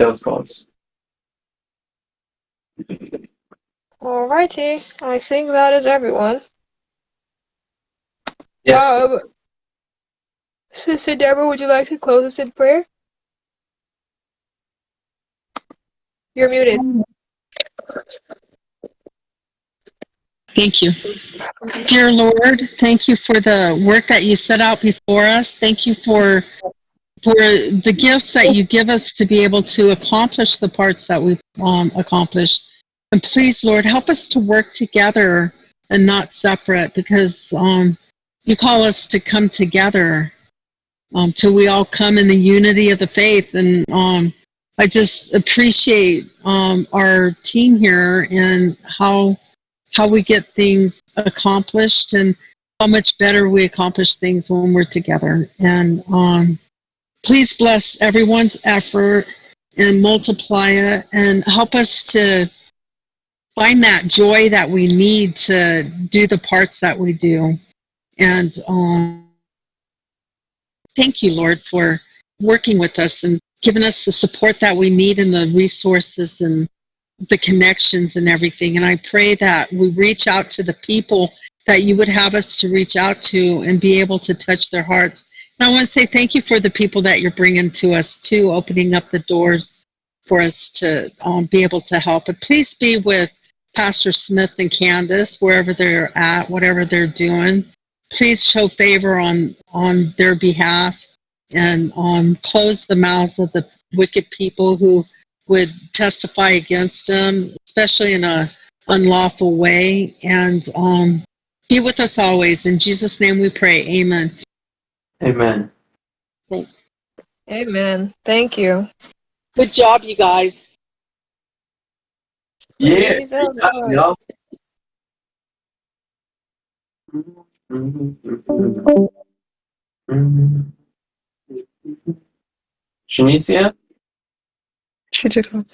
sales calls. Alrighty. I think that is everyone. Yes. Sister Deborah, would you like to close us in prayer? You're muted. Thank you. Dear Lord, thank you for the work that you set out before us. Thank you for the gifts that you give us to be able to accomplish the parts that we've accomplished. And please, Lord, help us to work together and not separate, because you call us to come together till we all come in the unity of the faith. And I just appreciate our team here and how we get things accomplished, and how much better we accomplish things when we're together. And please bless everyone's effort and multiply it, and help us to find that joy that we need to do the parts that we do. And thank you, Lord, for working with us and giving us the support that we need, and the resources and the connections and everything. And I pray that we reach out to the people that you would have us to reach out to, and be able to touch their hearts. And I want to say thank you for the people that you're bringing to us too, opening up the doors for us to be able to help. But please be with Pastor Smith and Candace wherever they're at, whatever they're doing. Please show favor on their behalf, and close the mouths of the wicked people who would testify against them, especially in a unlawful way. And be with us always. In Jesus' name we pray. Amen. Amen. Thanks. Amen. Thank you. Good job, you guys. Yeah. Praise the Lord. Y'all. Shanicia, She took off.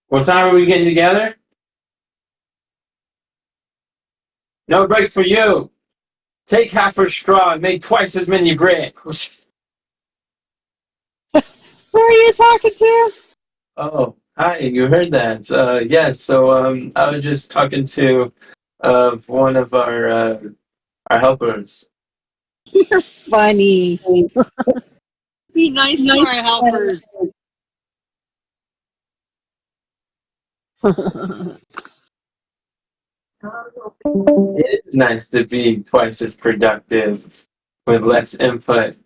what time are we getting together? No break for you. Take half her straw and make twice as many bricks. Who are you talking to? Oh, hi, you heard that. Yes, so I was just talking to one of our helpers. Funny. Be nice to our helpers. It is nice to be twice as productive with less input.